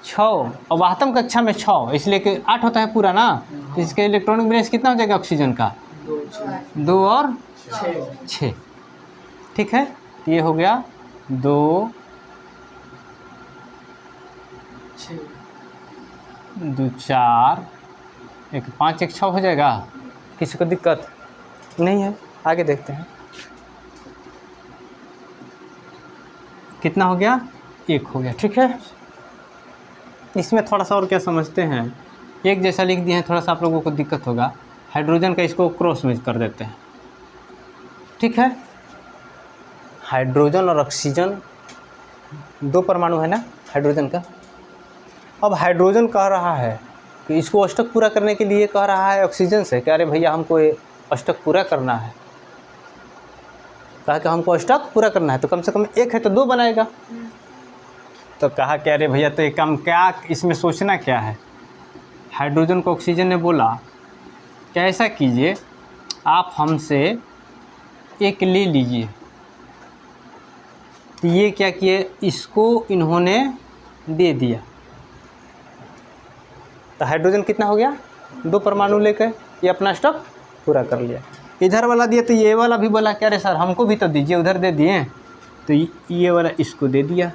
6, और वाहतम कक्षा में 6, इसलिए कि 8 होता है पूरा ना, तो इसके इलेक्ट्रॉनिक बैलेंस कितना हो जाएगा ऑक्सीजन का, 2 और 6। ठीक है, ये हो गया 2 2 4, 1 5 1 6 हो जाएगा। किसी को दिक्कत नहीं है। आगे देखते हैं कितना हो गया, 1 हो गया। ठीक है, इसमें थोड़ा सा और क्या समझते हैं, एक जैसा लिख दिए हैं, थोड़ा सा आप लोगों को दिक्कत होगा। हाइड्रोजन का इसको क्रॉस में कर देते हैं। ठीक है, हाइड्रोजन और ऑक्सीजन 2 परमाणु है ना हाइड्रोजन का। अब हाइड्रोजन कह रहा है कि इसको अष्टक पूरा करने के लिए कह रहा है ऑक्सीजन से कि अरे भैया हमको ये अष्टक पूरा करना है। कहा कि हमको अष्टक पूरा करना है, तो कम से कम एक है तो दो बनाएगा। तो कहा कि अरे भैया तो एक काम, क्या इसमें सोचना क्या है। हाइड्रोजन को ऑक्सीजन ने बोला कि ऐसा कीजिए, आप हमसे एक ले लीजिए। तो ये क्या किए, इसको इन्होंने दे दिया। तो हाइड्रोजन कितना हो गया, 2 परमाणु लेकर ये अपना स्टॉक पूरा कर लिया। इधर वाला दिया तो ये वाला भी बोला क्या, अरे सर हमको भी तो दीजिए, उधर दे दिए। तो ये वाला इसको दे दिया,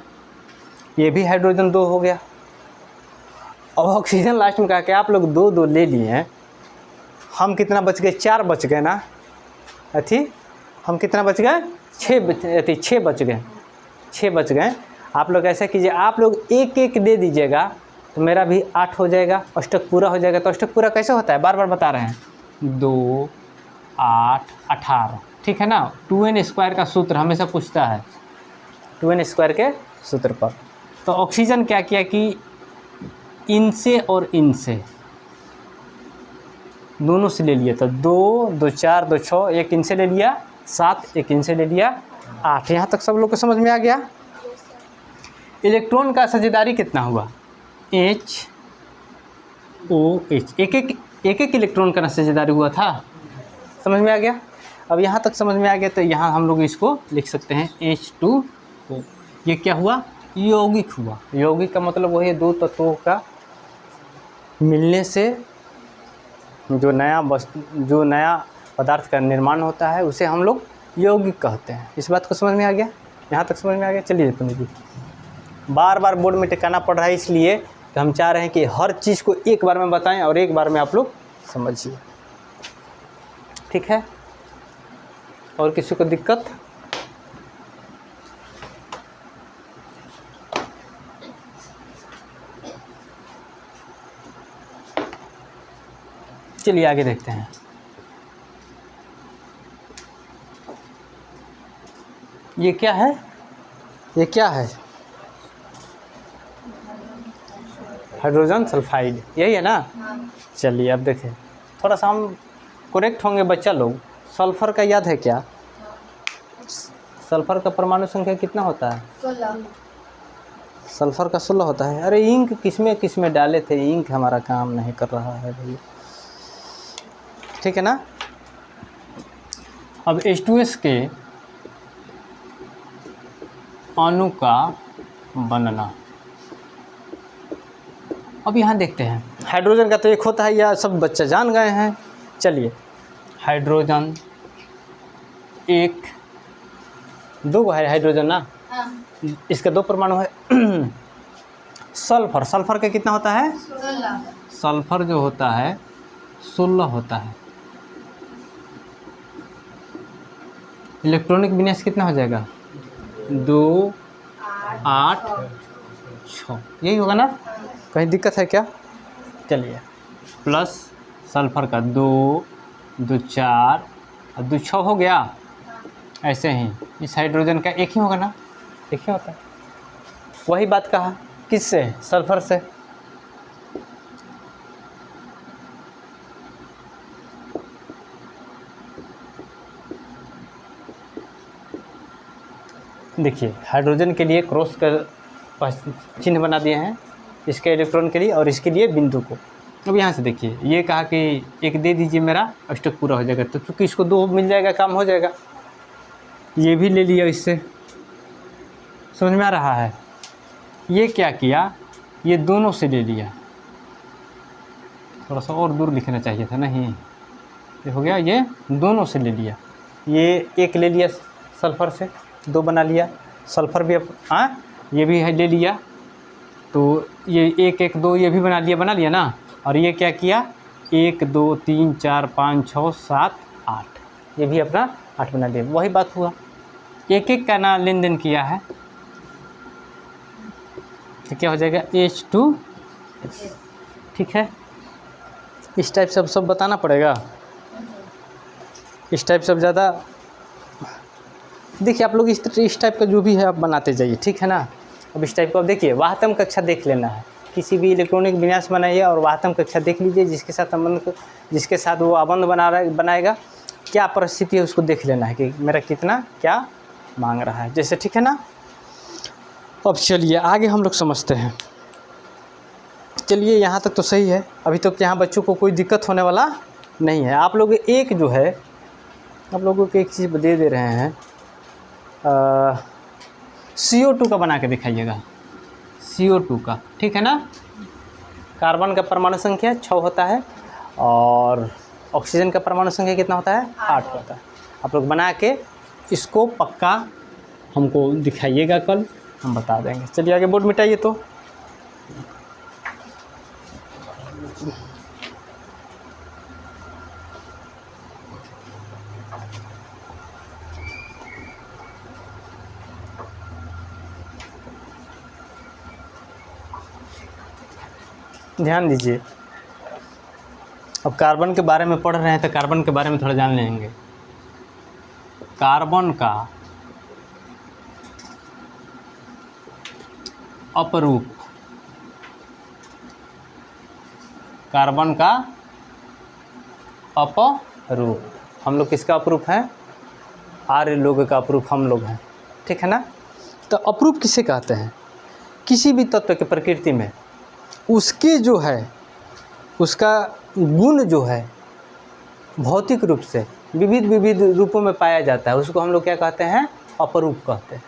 ये भी हाइड्रोजन 2 हो गया। अब ऑक्सीजन लास्ट में कहा कि आप लोग 2-2 ले लिए हैं, हम कितना बच गए, 4 बच गए ना। अथी हम कितना बच गए, 6 बच गए, 6 बच गए। आप लोग ऐसा कीजिए, आप लोग एक एक दे दीजिएगा तो मेरा भी 8 हो जाएगा, अष्टक पूरा हो जाएगा। तो अष्टक पूरा कैसे होता है, बार बार बता रहे हैं, 2, 8, 18, ठीक है ना। 2n² का सूत्र हमेशा पूछता है, 2n² के सूत्र पर। तो ऑक्सीजन क्या किया कि इनसे और इनसे दोनों से ले लिया। तो 2, 2, 4, 2, 6, एक इनसे ले लिया 7, एक इनसे ले लिया 8। यहाँ तक सब लोग को समझ में आ गया। इलेक्ट्रॉन का साझेदारी कितना हुआ, H O H, एक इलेक्ट्रॉन का साझेदारी हुआ था, समझ में आ गया। अब यहाँ तक समझ में आ गया, तो यहाँ हम लोग इसको लिख सकते हैं H2O। ये क्या हुआ, यौगिक हुआ। यौगिक का मतलब वही 2 तत्वों का मिलने से जो नया पदार्थ का निर्माण होता है उसे हम लोग यौगिक कहते हैं। इस बात को समझ में आ गया, यहाँ तक समझ में आ गया। चलिए पंडित जी, बार बार बोर्ड में टिकाना पड़ रहा है, इसलिए कि हम चाह रहे हैं कि हर चीज़ को एक बार में बताएं और एक बार में आप लोग समझिए, ठीक है। और किसी को दिक्कत, चलिए आगे देखते हैं। ये क्या है, ये क्या है, हाइड्रोजन सल्फाइड, यही है ना। चलिए अब देखें, थोड़ा सा हम करेक्ट होंगे बच्चा लोग। सल्फर का याद है क्या, सल्फर का परमाणु संख्या कितना होता है, 16। सल्फर का 16 होता है। अरे इंक किसमें डाले थे, इंक हमारा काम नहीं कर रहा है भैया, ठीक है ना। अब H2S के अणु का बनना, अब यहाँ देखते हैं। हाइड्रोजन का तो एक होता है, या सब बच्चे जान गए हैं। चलिए, हाइड्रोजन एक, 2 है हाइड्रोजन ना, इसका 2 परमाणु है। सल्फर का कितना होता है, 16। सल्फर जो होता है 16 होता है। इलेक्ट्रॉनिक विन्यास कितना हो जाएगा, 2, 8, 6, यही होगा ना। कहीं दिक्कत है क्या, चलिए, प्लस सल्फर का 2, 2, 4 और 2, 6 हो गया। ऐसे ही इस हाइड्रोजन का एक ही होगा ना, एक ही होता है। वही बात कहा, किससे, सल्फर से। देखिए, हाइड्रोजन के लिए क्रॉस का चिन्ह बना दिए हैं, इसके इलेक्ट्रॉन के लिए और इसके लिए बिंदु को। अब यहाँ से देखिए, ये कहा कि एक दे दीजिए, मेरा अष्टक पूरा हो जाएगा। तो चूँकि इसको 2 मिल जाएगा, काम हो जाएगा। ये भी ले लिया, इससे समझ में आ रहा है। ये क्या किया, ये दोनों से ले लिया। थोड़ा सा और दूर लिखना चाहिए था, नहीं ये हो गया, ये दोनों से ले लिया। ये एक ले लिया सल्फर से, 2 बना लिया। सल्फर भी ये भी है ले लिया, तो ये 1, 1, 2 ये भी बना लिया ना। और ये क्या किया, 1, 2, 3, 4, 5, 6, 7, 8, ये भी अपना 8 बना लिया। वही बात हुआ, एक एक का ना लेन देन किया है, तो क्या हो जाएगा, H2, ठीक है। इस टाइप से सब बताना पड़ेगा, इस टाइप से ज़्यादा। देखिए आप लोग इस टाइप का जो भी है आप बनाते जाइए, ठीक है ना। अब इस टाइप को अब देखिए, वाहतम कक्षा देख लेना है। किसी भी इलेक्ट्रॉनिक विन्यास बनाइए और वाहतम कक्षा देख लीजिए, जिसके साथ वो आबंध बनाएगा क्या परिस्थिति है उसको देख लेना है कि मेरा कितना क्या मांग रहा है, जैसे, ठीक है ना। अब चलिए आगे हम लोग समझते हैं। चलिए यहाँ तक तो सही है, अभी तक यहाँ बच्चों को कोई दिक्कत होने वाला नहीं है। आप लोग एक जो है, आप लोगों को एक चीज़ दे रहे हैं, CO2 का बना के दिखाइएगा, CO2 का, ठीक है ना। कार्बन का परमाणु संख्या 6 होता है और ऑक्सीजन का परमाणु संख्या कितना होता है, 8 होता है। आप लोग बना के इसको पक्का हमको दिखाइएगा, कल हम बता देंगे। चलिए आगे बोर्ड मिटाइए तो। ध्यान दीजिए, अब कार्बन के बारे में पढ़ रहे हैं तो कार्बन के बारे में थोड़ा जान लेंगे। कार्बन का अपरूप, कार्बन का अपरूप, हम लोग किसका अपरूप है, आर्य लोग का अपरूप हम लोग हैं, ठीक है ना। तो अपरूप किसे कहते हैं, किसी भी तत्व के प्रकृति में उसके जो है, उसका गुण जो है भौतिक रूप से विविध रूपों में पाया जाता है, उसको हम लोग क्या कहते हैं, अपरूप कहते हैं।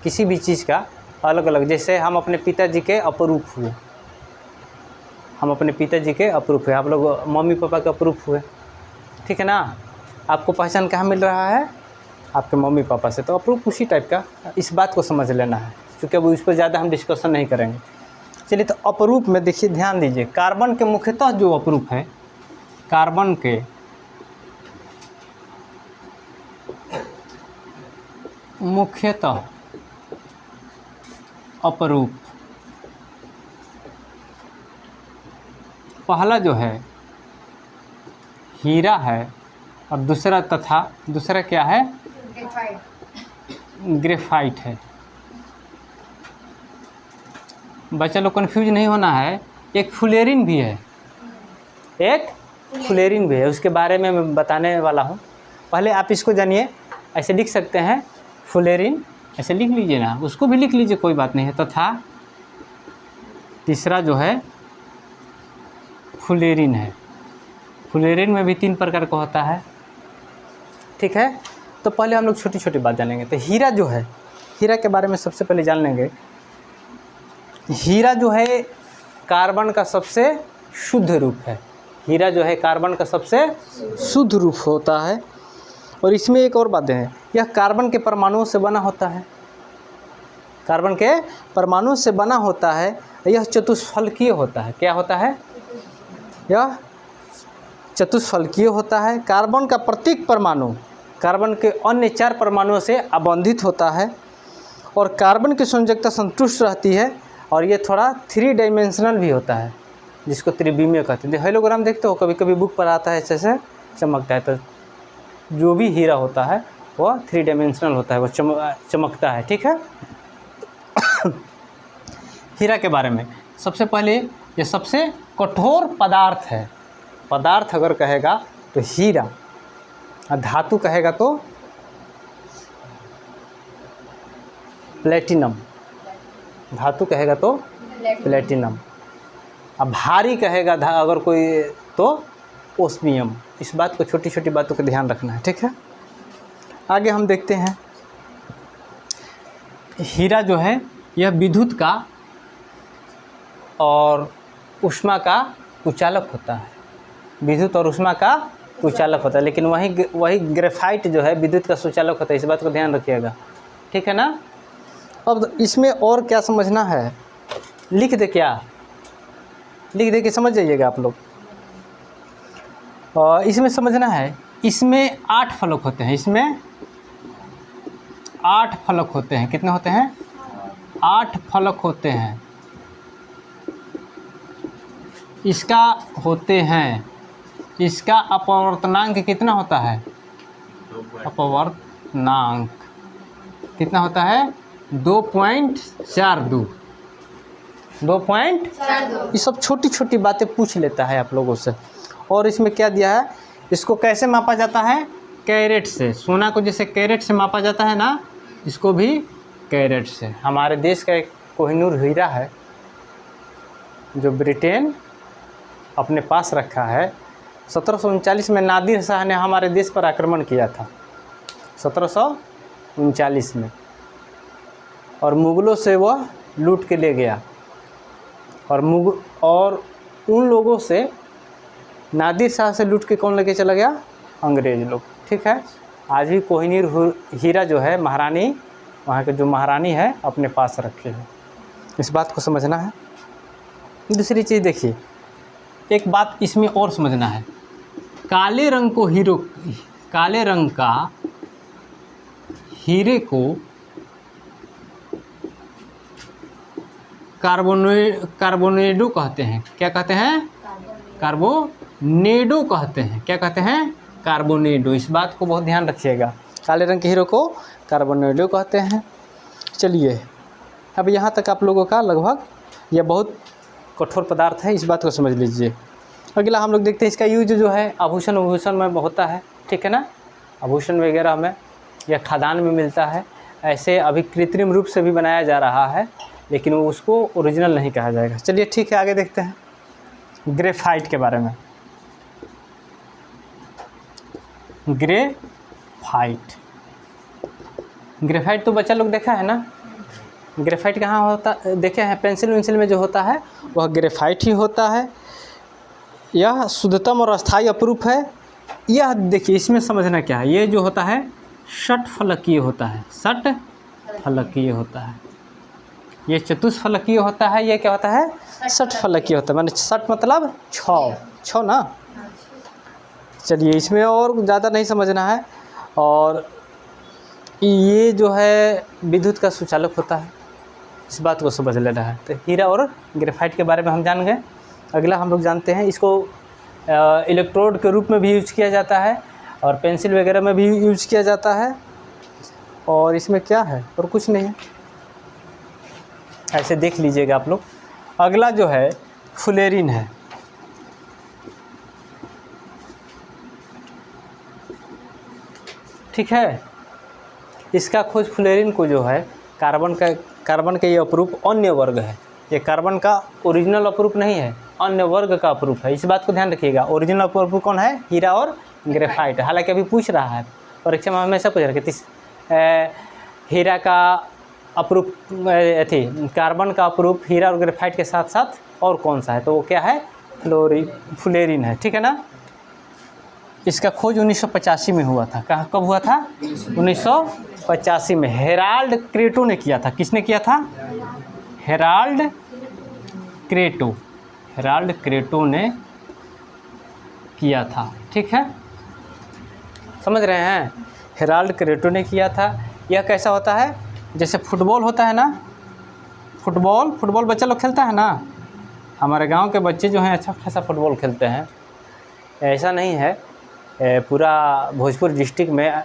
किसी भी चीज़ का अलग अलग, जैसे हम अपने पिताजी के अपरूप हुए, हम अपने पिताजी के अपरूप हुए, आप लोग मम्मी पापा के अपरूप हुए, ठीक है ना। आपको पहचान कहाँ मिल रहा है, आपके मम्मी पापा से, तो अपरूप उसी टाइप का, इस बात को समझ लेना है, क्योंकि अब इस पर ज़्यादा हम डिस्कशन नहीं करेंगे। चलिए, तो अपरूप में देखिए, ध्यान दीजिए, कार्बन के मुख्यतः जो अपरूप है, कार्बन के मुख्यतः अपरूप, पहला जो है हीरा है और दूसरा क्या है, ग्रेफाइट है। बच्चा लोग कन्फ्यूज नहीं होना है, एक फ्लोरीन भी है, एक फ्लोरीन भी है, उसके बारे में मैं बताने वाला हूँ। पहले आप इसको जानिए, ऐसे लिख सकते हैं फ्लोरीन, ऐसे लिख लीजिए ना, उसको भी लिख लीजिए, कोई बात नहीं है। तथा तीसरा जो है फ्लोरीन है। फ्लोरीन में भी 3 प्रकार का होता है, ठीक है। तो पहले हम लोग छोटी छोटी बात जानेंगे। तो हीरा जो है, हीरा के बारे में सबसे पहले जान लेंगे। हीरा जो है कार्बन का सबसे शुद्ध रूप है, हीरा जो है कार्बन का सबसे शुद्ध रूप होता है। और इसमें एक और बात है, यह कार्बन के परमाणुओं से बना होता है, कार्बन के परमाणुओं से बना होता है। यह चतुष्फलकीय होता है, क्या होता है, यह चतुष्फलकीय होता है। कार्बन का प्रत्येक परमाणु कार्बन के अन्य 4 परमाणुओं से आबंधित होता है और कार्बन की संयोजकता संतुष्ट रहती है। और ये थोड़ा 3 डायमेंशनल भी होता है, जिसको त्रिविमीय कहते हैं। हेलोग्राम देखते हो, कभी कभी बुक पर आता है, ऐसे से चमकता है। तो जो भी हीरा होता है वह 3 डायमेंशनल होता है, वो चमकता है, ठीक है। हीरा के बारे में सबसे पहले, ये सबसे कठोर पदार्थ है। पदार्थ अगर कहेगा तो हीरा, और धातु कहेगा तो प्लेटिनम, धातु कहेगा तो प्लेटिनम। अब भारी कहेगा अगर कोई तो ओस्मियम। इस बात को, छोटी छोटी बातों का ध्यान रखना है, ठीक है। आगे हम देखते हैं, हीरा जो है यह विद्युत का और ऊष्मा का कुचालक होता है, विद्युत और ऊष्मा का कुचालक होता है। लेकिन वही ग्रेफाइट जो है विद्युत का सुचालक होता है, इस बात को ध्यान रखिएगा, ठीक है ना। अब इसमें और क्या समझना है, लिख दे के समझ जाइएगा आप लोग। इसमें समझना है, इसमें 8 फलक होते हैं, इसमें 8 फलक होते हैं। कितने होते हैं, 8 फलक होते हैं। इसका होते हैं, इसका अपवर्तनांक कितना होता है, अपवर्तनांक कितना होता है, 2.42। ये सब छोटी छोटी बातें पूछ लेता है आप लोगों से। और इसमें क्या दिया है, इसको कैसे मापा जाता है, कैरेट से, सोना को जैसे कैरेट से मापा जाता है ना, इसको भी कैरेट से। हमारे देश का एक कोहिनूर हीरा है जो ब्रिटेन अपने पास रखा है। 1739 में नादिर शाह ने हमारे देश पर आक्रमण किया था, 1739 में, और मुग़लों से वह लूट के ले गया। और उन लोगों से, नादिर शाह से लूट के कौन लेके चला गया? अंग्रेज़ लोग। ठीक है, आज भी कोहिनूर हीरा जो है महारानी, वहाँ के जो महारानी है अपने पास रखे हैं। इस बात को समझना है। दूसरी चीज़ देखिए, एक बात इसमें और समझना है, काले रंग का हीरे को कार्बोनेडो कहते हैं। क्या कहते हैं? कार्बोनेडो कहते हैं। क्या कहते हैं? कार्बोनेडो। इस बात को बहुत ध्यान रखिएगा, काले रंग के हीरो को कार्बोनेडो कहते हैं। चलिए, अब यहाँ तक आप लोगों का लगभग, यह बहुत कठोर पदार्थ है, इस बात को समझ लीजिए। अगला हम लोग देखते हैं, इसका यूज जो है आभूषण में होता है। ठीक है ना, आभूषण वगैरह में या खादान में मिलता है। ऐसे अभी कृत्रिम रूप से भी बनाया जा रहा है, लेकिन वो उसको ओरिजिनल नहीं कहा जाएगा। चलिए ठीक है, आगे देखते हैं ग्रेफाइट के बारे में। ग्रेफाइट तो बच्चा लोग देखा है ना, ग्रेफाइट कहाँ होता, देखे हैं? पेंसिल वेंसिल में जो होता है वह ग्रेफाइट ही होता है। यह शुद्धतम और अस्थायी अपरूप है। यह देखिए, इसमें समझना क्या है, ये जो होता है षटफलकीय होता है, षटफलकीय होता है। ये चतुष्फलकीय होता है, ये क्या होता है? षटफलकीय होता है। माने षट मतलब छः ना। चलिए, इसमें और ज़्यादा नहीं समझना है। और ये जो है विद्युत का सुचालक होता है, इस बात को समझ लेना है। तो हीरा और ग्रेफाइट के बारे में हम जान गए। अगला हम लोग जानते हैं, इसको इलेक्ट्रोड के रूप में भी यूज किया जाता है और पेंसिल वगैरह में भी यूज किया जाता है। और इसमें क्या है? और कुछ नहीं है, ऐसे देख लीजिएगा आप लोग। अगला जो है फुलेरिन है। ठीक है, इसका खोज फुलेरिन को जो है कार्बन का ये अपरूप अन्य वर्ग है। ये कार्बन का ओरिजिनल अपरूप नहीं है, अन्य वर्ग का अपरूप है। इस बात को ध्यान रखिएगा। ओरिजिनल अपरूप कौन है? हीरा और ग्रेफाइट। हालांकि अभी पूछ रहा है परीक्षा में, हमेशा पूछ रहा है हीरा का अपरूप, कार्बन का अपरूप हीरा और ग्रेफाइट के साथ साथ और कौन सा है? तो वो क्या है? फुलेरिन है। ठीक है ना। इसका खोज 1985 में हुआ था। कब हुआ था? 1985 में हेराल्ड क्रेटो ने किया था। किसने किया था? हेराल्ड क्रेटो ने किया था। ठीक है, समझ रहे हैं? हेराल्ड क्रेटो ने किया था। यह कैसा होता है? जैसे फुटबॉल होता है ना, फुटबॉल बच्चा लोग खेलता है ना। हमारे गांव के बच्चे जो हैं अच्छा खासा फुटबॉल खेलते हैं। ऐसा नहीं है, पूरा भोजपुर डिस्ट्रिक्ट में,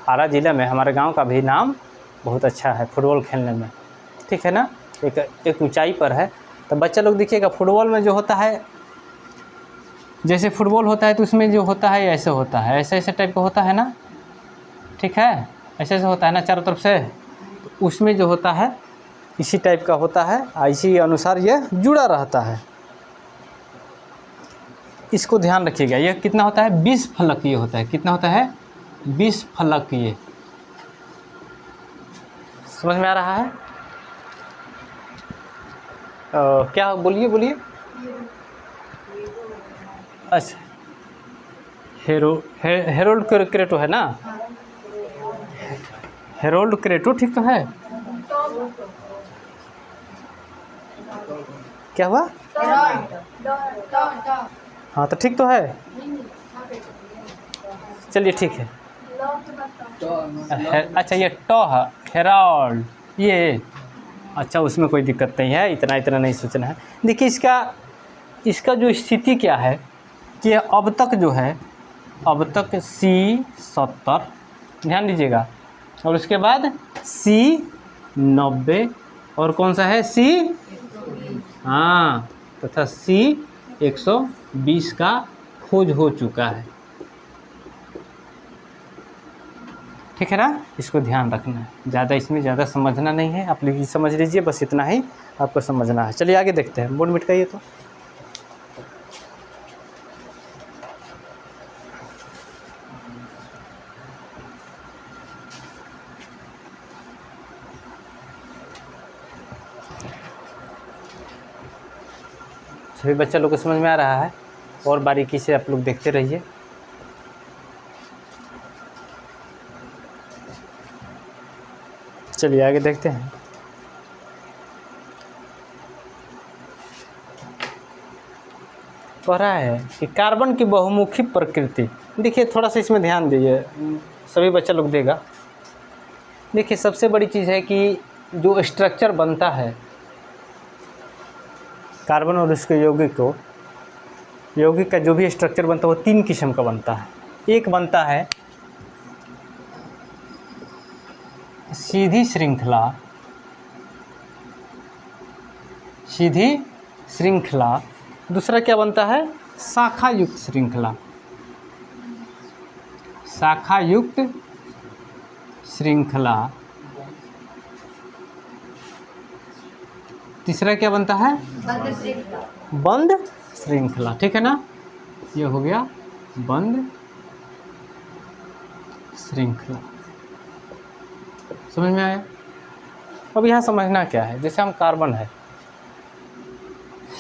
आरा ज़िला में हमारे गांव का भी नाम बहुत अच्छा है फुटबॉल खेलने में। ठीक है ना, एक ऊंचाई पर है। तो बच्चा लोग देखिएगा, फुटबॉल में जो होता है, जैसे फुटबॉल होता है तो उसमें जो होता है ऐसे होता है, ऐसे टाइप का होता है ना। ठीक है, ऐसे होता है ना चारों तरफ से। तो उसमें जो होता है इसी टाइप का होता है, इसी अनुसार यह जुड़ा रहता है। इसको ध्यान रखिएगा। यह कितना होता है? 20 फलकीय होता है। कितना होता है? 20 फलकीय। समझ में आ रहा है? क्या बोलिए। अच्छा, हेरोल्ड क्रेटो है ना, हेरोल्ड क्रेटो। ठीक तो है। क्या हुआ? हाँ, तो ठीक तो है। चलिए ठीक है। अच्छा, ये टॉ है, हेराल्ड, ये अच्छा, उसमें कोई दिक्कत नहीं है, इतना नहीं सोचना है। देखिए, इसका जो स्थिति क्या है कि अब तक जो है, अब तक C70, ध्यान दीजिएगा, और उसके बाद C90, और कौन सा है? हाँ, तथा C120 का खोज हो चुका है। ठीक है ना, इसको ध्यान रखना है, ज़्यादा इसमें ज़्यादा समझना नहीं है, आप लोग समझ लीजिए, बस इतना ही आपको समझना है। चलिए आगे देखते हैं, बोर्ड मिटाइए तो। सभी बच्चा लोग को समझ में आ रहा है, और बारीकी से आप लोग देखते रहिए। चलिए आगे देखते हैं। कह रहा है कि कार्बन की बहुमुखी प्रकृति। देखिए थोड़ा सा इसमें ध्यान दीजिए, सभी बच्चा लोग देगा। देखिए सबसे बड़ी चीज़ है कि जो स्ट्रक्चर बनता है कार्बन और उसके यौगिक का जो भी स्ट्रक्चर बनता है वो 3 किस्म का बनता है। एक बनता है सीधी श्रृंखला, दूसरा क्या बनता है, शाखा युक्त श्रृंखला, तीसरा क्या बनता है, बंद श्रृंखला। ठीक है ना, ये हो गया बंद श्रृंखला। समझ में आया? अब यहाँ समझना क्या है, जैसे हम कार्बन है,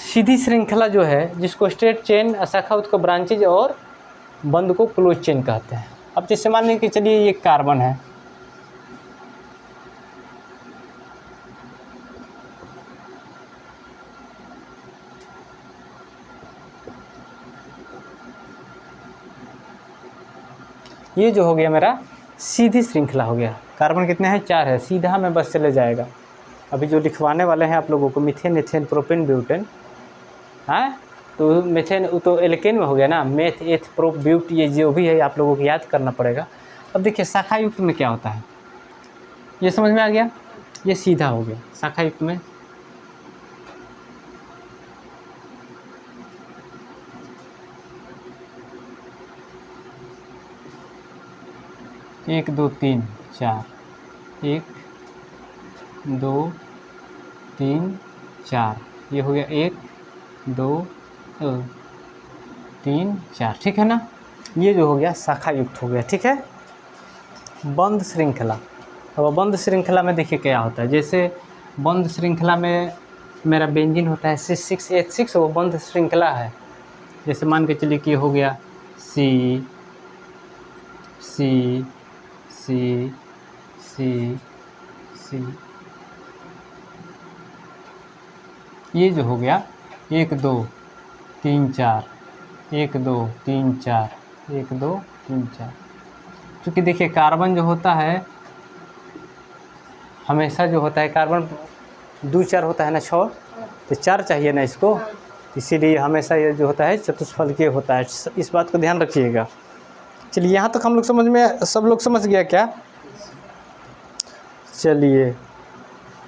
सीधी श्रृंखला जो है जिसको स्ट्रेट चेन, अशाखा उसको ब्रांचेज, और बंद को क्लोज चेन कहते हैं। अब जैसे मान लें कि चलिए ये कार्बन है, ये जो हो गया मेरा सीधी श्रृंखला हो गया। कार्बन कितने हैं, 4 है, सीधा में बस चले जाएगा। अभी जो लिखवाने वाले हैं आप लोगों को, मीथेन, एथेन, प्रोपेन, ब्यूटेन, हाँ, तो मीथेन तो एल्केन में हो गया ना, मेथ, एथ, प्रोप, ब्यूट, ये जो भी है आप लोगों को याद करना पड़ेगा। अब देखिए शाखा युक्त में क्या होता है, ये समझ में आ गया, ये सीधा हो गया। शाखा युक्त में एक दो तीन चार, 1 2 3 4, ये हो गया 1 2 3 4। ठीक है ना, ये जो हो गया शाखा युक्त हो गया। ठीक है, बंद श्रृंखला। अब बंद श्रृंखला में देखिए क्या होता है, जैसे बंद श्रृंखला में मेरा बेंजीन होता है C6H6, वो बंद श्रृंखला है। जैसे मान के चलिए कि हो गया C C C C C, ये जो हो गया 1 2 3 4, 1 2 3 4, 1 2 3 4। क्योंकि देखिए कार्बन जो होता है हमेशा जो होता है, कार्बन 2 4 होता है ना, 6, तो 4 चाहिए ना इसको, इसीलिए हमेशा ये जो होता है चतुष्फलकीय होता है। इस बात को ध्यान रखिएगा। चलिए यहाँ तक हम लोग समझ में, सब लोग समझ गया क्या? चलिए,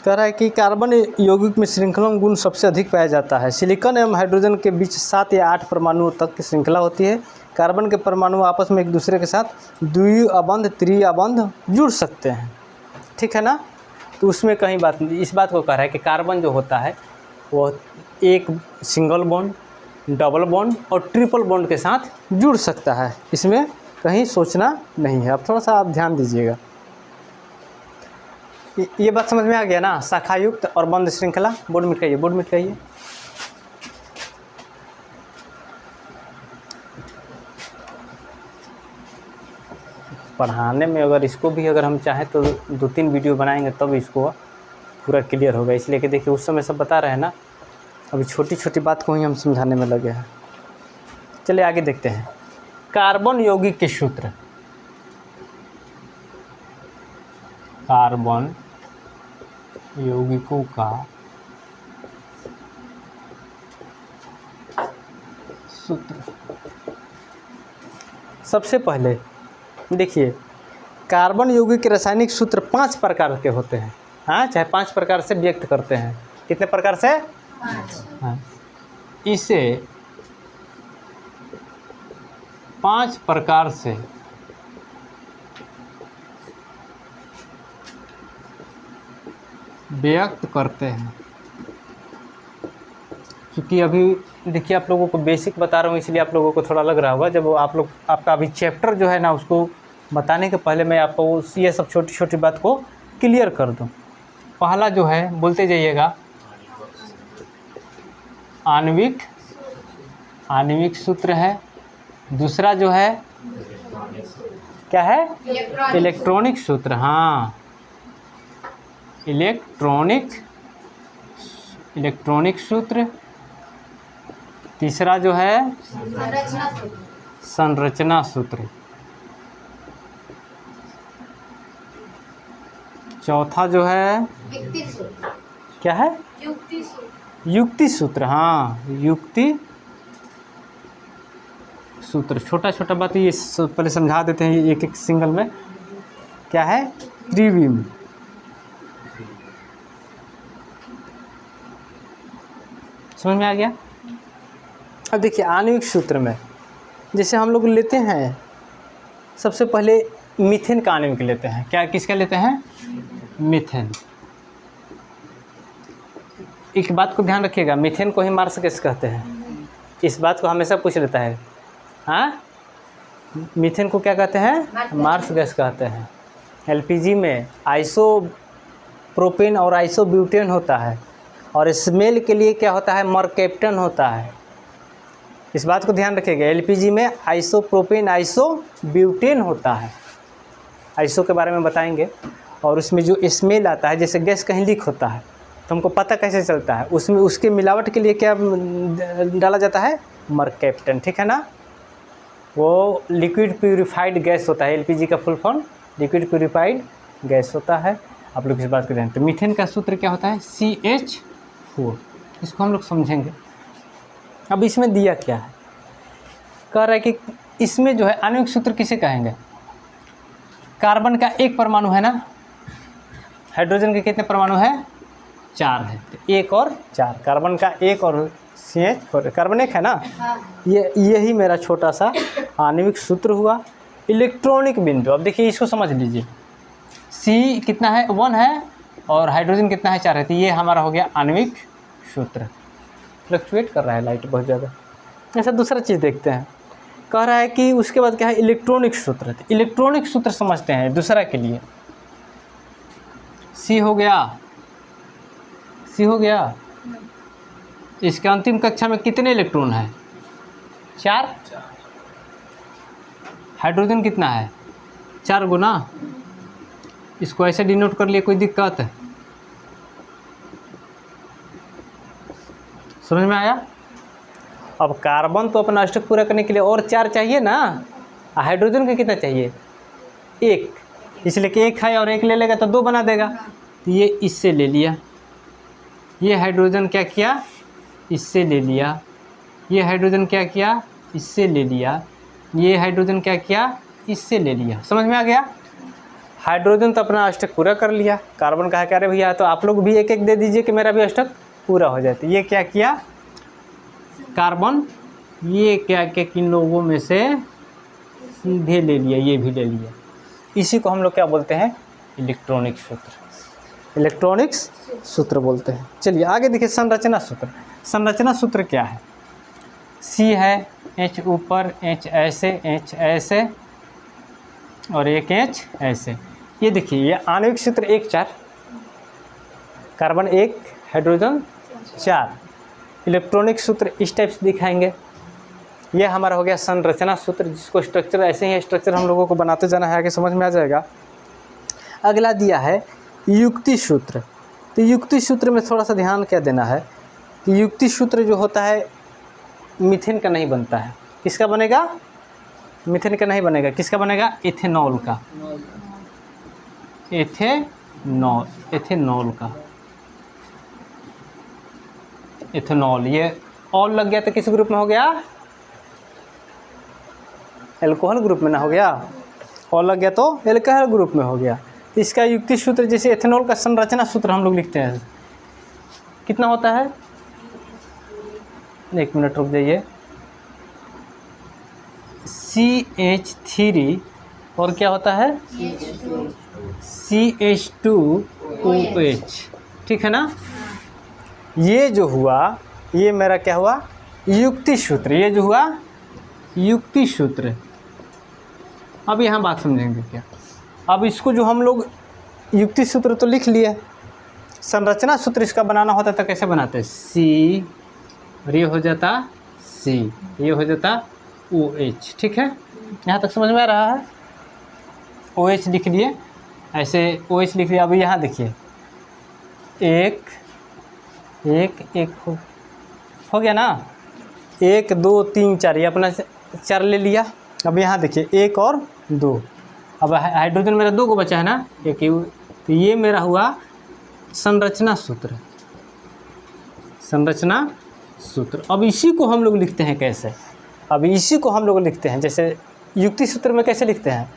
कह रहा है कि कार्बन यौगिक में श्रृंखला गुण सबसे अधिक पाया जाता है। सिलिकॉन एवं हाइड्रोजन के बीच 7 या 8 परमाणुओं तक की श्रृंखला होती है। कार्बन के परमाणु आपस में एक दूसरे के साथ द्विअबंध, त्रिअबंध जुड़ सकते हैं। ठीक है ना, तो उसमें कहीं बात नहीं, इस बात को कह रहा है कि कार्बन जो होता है वो एक सिंगल बॉन्ड, डबल बॉन्ड और ट्रिपल बॉन्ड के साथ जुड़ सकता है, इसमें कहीं सोचना नहीं है। अब थोड़ा सा आप ध्यान दीजिएगा, ये बात समझ में आ गया ना, शाखा युक्त और बंद श्रृंखला। बोर्ड मिटाइए, बोर्ड मिटाइए। पढ़ाने में अगर इसको भी अगर हम चाहें तो 2-3 वीडियो बनाएंगे तब इसको पूरा क्लियर होगा। इसलिए कि देखिए उस समय सब बता रहे हैं ना, अभी छोटी छोटी बात को ही हम समझाने में लगे हैं। चलिए आगे देखते हैं, कार्बन यौगिक के सूत्र। कार्बन यौगिकों का सूत्र। सबसे पहले देखिए, कार्बन यौगिक के रासायनिक सूत्र 5 प्रकार के होते हैं। हाँ, चाहे 5 प्रकार से व्यक्त करते हैं। कितने प्रकार से? 5। हाँ, इसे 5 प्रकार से व्यक्त करते हैं। क्योंकि अभी देखिए आप लोगों को बेसिक बता रहा हूँ, इसलिए आप लोगों को थोड़ा लग रहा होगा। जब वो आप लोग आपका अभी चैप्टर जो है ना, उसको बताने के पहले मैं आपको ये सब छोटी छोटी बात को क्लियर कर दूँ। पहला जो है बोलते जाइएगा आणविक सूत्र है। दूसरा जो है क्या है? इलेक्ट्रॉनिक सूत्र। हाँ, इलेक्ट्रॉनिक सूत्र। तीसरा जो है संरचना सूत्र। चौथा जो है क्या है? युक्ति सूत्र। हाँ, युक्ति सूत्र। छोटा छोटा बात ये पहले समझा देते हैं एक एक सिंगल में। क्या है? त्रिविम। समझ में आ गया? अब देखिए आणविक सूत्र में जैसे हम लोग लेते हैं, सबसे पहले मीथेन का आणविक लेते हैं। क्या किसका लेते हैं? मीथेन। एक बात को ध्यान रखिएगा, मीथेन को ही मार्स गैस कहते हैं। इस बात को हमेशा पूछ लेता है। हाँ, मीथेन को क्या कहते हैं? मार्स गैस कहते हैं। एलपीजी में आइसोप्रोपेन और आइसोब्यूटेन होता है, और स्मेल के लिए क्या होता है? मरकैप्टन होता है। इस बात को ध्यान रखिएगा, एलपीजी में आइसोप्रोपेन आइसोब्यूटेन होता है। आइसो के बारे में बताएंगे। और उसमें जो स्मेल आता है, जैसे गैस कहीं लीक होता है तो हमको पता कैसे चलता है? उसमें उसके मिलावट के लिए क्या डाला जाता है? मरकैप्टन। ठीक है ना? वो लिक्विड प्यूरिफाइड गैस होता है। एलपीजी का full form liquid purified gas होता है। आप लोग इस बात को ध्यान। तो मीथेन का सूत्र क्या होता है? CH4। इसको हम लोग समझेंगे। अब इसमें दिया क्या है? कह रहा है कि इसमें जो है आणविक सूत्र किसे कहेंगे? कार्बन का एक परमाणु है ना, हाइड्रोजन के कितने परमाणु है? 4 है। तो 1 और 4, कार्बन का 1 और CH4, कार्बन 1 है ना। यही मेरा छोटा सा आणविक सूत्र हुआ। इलेक्ट्रॉनिक बिंदु, अब देखिए इसको समझ लीजिए। C कितना है? 1 है, और हाइड्रोजन कितना है? 4 है। तो ये हमारा हो गया आणविक सूत्र। फ्लक्चुएट कर रहा है लाइट बहुत ज़्यादा। ऐसा दूसरा चीज़ देखते हैं। कह रहा है कि उसके बाद क्या है? इलेक्ट्रॉनिक सूत्र। तो इलेक्ट्रॉनिक सूत्र समझते हैं दूसरा के लिए। C हो गया। इसके अंतिम कक्षा में कितने इलेक्ट्रॉन है? 4। हाइड्रोजन कितना है? 4 गुना। इसको ऐसे डिनोट कर लिए, कोई दिक्कत है? समझ में आया? अब कार्बन तो अपना अष्टक पूरा करने के लिए और 4 चाहिए ना। हाइड्रोजन का कितना चाहिए? 1। इसलिए कि 1 है और 1 ले लेगा तो 2 बना देगा। तो ये इससे ले लिया। ये हाइड्रोजन क्या किया? इससे ले लिया। ये हाइड्रोजन क्या किया? इससे ले लिया। ये हाइड्रोजन क्या किया? इससे ले लिया। समझ में आ गया? हाइड्रोजन तो अपना अष्टक पूरा कर लिया। कार्बन कहा क्या? अरे भैया तो आप लोग भी एक एक दे दीजिए कि मेरा भी अष्टक पूरा हो जाए। तो ये क्या किया? कार्बन ये क्या क्या किन लोगों में से सीधे ले लिया, ये भी ले लिया। इसी को हम लोग क्या बोलते हैं? इलेक्ट्रॉनिक सूत्र। इलेक्ट्रॉनिक सूत्र बोलते हैं। चलिए आगे देखिए संरचना सूत्र। संरचना सूत्र क्या है? C है, H ऊपर, H ऐसे और एक H ऐसे। ये देखिए ये आणविक सूत्र 1 4, कार्बन 1, हाइड्रोजन 4। इलेक्ट्रॉनिक सूत्र इस टाइप से दिखाएंगे। ये हमारा हो गया संरचना सूत्र, जिसको स्ट्रक्चर ऐसे ही स्ट्रक्चर हम लोगों को बनाते जाना है, आगे समझ में आ जाएगा। अगला दिया है युक्ति सूत्र। तो युक्ति सूत्र में थोड़ा सा ध्यान क्या देना है कि युक्ति सूत्र जो होता है मीथेन का नहीं बनता है। किसका बनेगा? मीथेन का नहीं बनेगा। किसका बनेगा? इथेनॉल का। एथेनॉल का। इथेनॉल, ये ऑल लग गया तो किस ग्रुप में हो गया? एल्कोहल ग्रुप में ना हो गया। ऑल लग गया तो एल्कोहल ग्रुप में हो गया। इसका युक्ति सूत्र जैसे एथेनॉल का संरचना सूत्र हम लोग लिखते हैं, कितना होता है? 1 मिनट रुक जाइए। CH3 और क्या होता है? CH2OH। ठीक है ना। ये जो हुआ ये मेरा क्या हुआ, युक्ति सूत्र। ये जो हुआ युक्ति सूत्र। अब यहाँ बात समझेंगे क्या। अब इसको जो हम लोग युक्ति सूत्र तो लिख लिए, संरचना सूत्र इसका बनाना होता तो कैसे बनाते, सी और ये हो जाता सी, ये हो जाता OH। ठीक है, यहाँ तक समझ में आ रहा है। OH लिख लिए, ऐसे OH लिख लिया। अब यहाँ देखिए एक हो गया ना, 1 2 3 4, ये अपना 4 ले लिया। अब यहाँ देखिए 1 और 2, अब हाइड्रोजन मेरा 2 को बचा है ना, एक, तो ये मेरा हुआ संरचना सूत्र, संरचना सूत्र। अब इसी को हम लोग लिखते हैं कैसे, अब इसी को हम लोग लिखते हैं जैसे युक्ति सूत्र में कैसे लिखते हैं।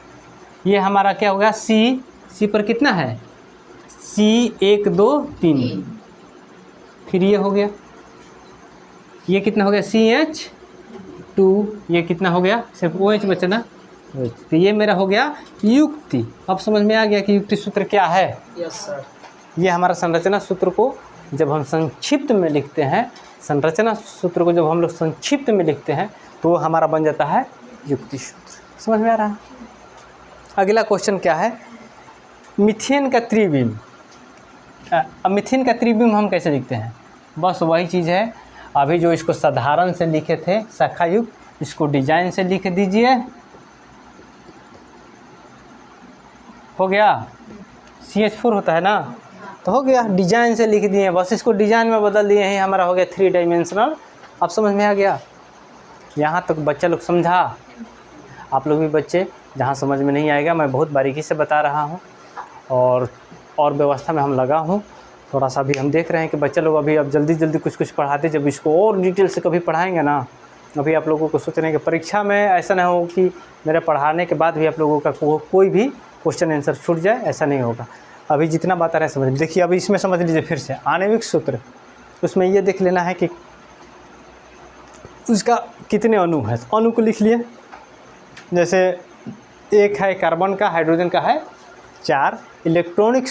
ये हमारा क्या होगा, सी पर कितना है, C 1 2 3, फिर ये हो गया, ये कितना हो गया CH2, ये कितना हो गया, सिर्फ OH बचा ना, तो ये मेरा हो गया युक्ति। अब समझ में आ गया कि युक्ति सूत्र क्या है। Yes sir. ये हमारा संरचना सूत्र को जब हम संक्षिप्त में लिखते हैं, संरचना सूत्र को जब हम लोग संक्षिप्त में लिखते हैं तो वो हमारा बन जाता है युक्ति सूत्र। समझ में आ रहा है। अगला क्वेश्चन क्या है, मीथेन का त्रिविम। अब मीथेन का त्रिविम हम कैसे लिखते हैं, बस वही चीज़ है अभी जो इसको साधारण से लिखे थे शाखा युक्त, इसको डिजाइन से लिख दीजिए, हो गया। CH4 होता है ना, तो हो गया, डिजाइन से लिख दिए, बस इसको डिजाइन में बदल दिए हैं, हमारा हो गया 3 डायमेंशनल। अब समझ में आ गया। यहाँ तक बच्चा लोग समझा, आप लोग भी बच्चे, जहाँ समझ में नहीं आएगा मैं बहुत बारीकी से बता रहा हूँ और व्यवस्था में हम लगा हूँ। थोड़ा सा भी हम देख रहे हैं कि बच्चा लोग अभी अब जल्दी कुछ पढ़ाते, जब इसको और डिटेल से कभी पढ़ाएंगे ना, अभी आप लोगों को सोच रहे हैं कि परीक्षा में ऐसा ना हो कि मेरे पढ़ाने के बाद भी आप लोगों का कोई भी क्वेश्चन आंसर छूट जाए, ऐसा नहीं होगा। अभी जितना बात आ रहा है समझ, देखिए अभी इसमें समझ लीजिए फिर से आणविक सूत्र, उसमें ये देख लेना है कि उसका कितने अणु है, तो अणु को लिख लिए। जैसे एक है कार्बन का, हाइड्रोजन का है 4। इलेक्ट्रॉनिक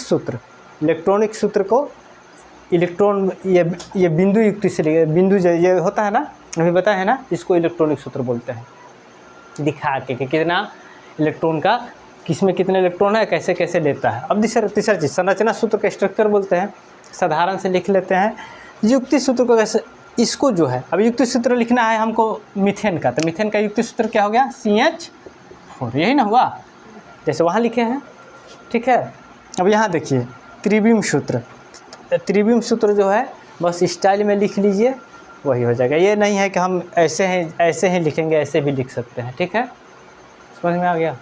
सूत्र को इलेक्ट्रॉन, ये बिंदु युक्ति से लिखे, बिंदु ये होता है ना, अभी बताया है ना, इसको इलेक्ट्रॉनिक सूत्र बोलते हैं, दिखा के कि कितना इलेक्ट्रॉन का, किसमें कितने इलेक्ट्रॉन है, कैसे कैसे लेता है। अब तीसरा चीज़ संरचना सूत्र का स्ट्रक्चर बोलते हैं, साधारण से लिख लेते हैं। युक्ति सूत्र को कैसे, इसको जो है, अब युक्ति सूत्र लिखना है हमको मीथेन का, तो मीथेन का युक्ति सूत्र क्या हो गया, CH4, यही ना हुआ, जैसे वहाँ लिखे हैं। ठीक है, अब यहाँ देखिए त्रिविम सूत्र जो है बस स्टाइल में लिख लीजिए, वही हो जाएगा। ये नहीं है कि हम ऐसे ही लिखेंगे, ऐसे भी लिख सकते हैं। ठीक है, समझ में आ गया।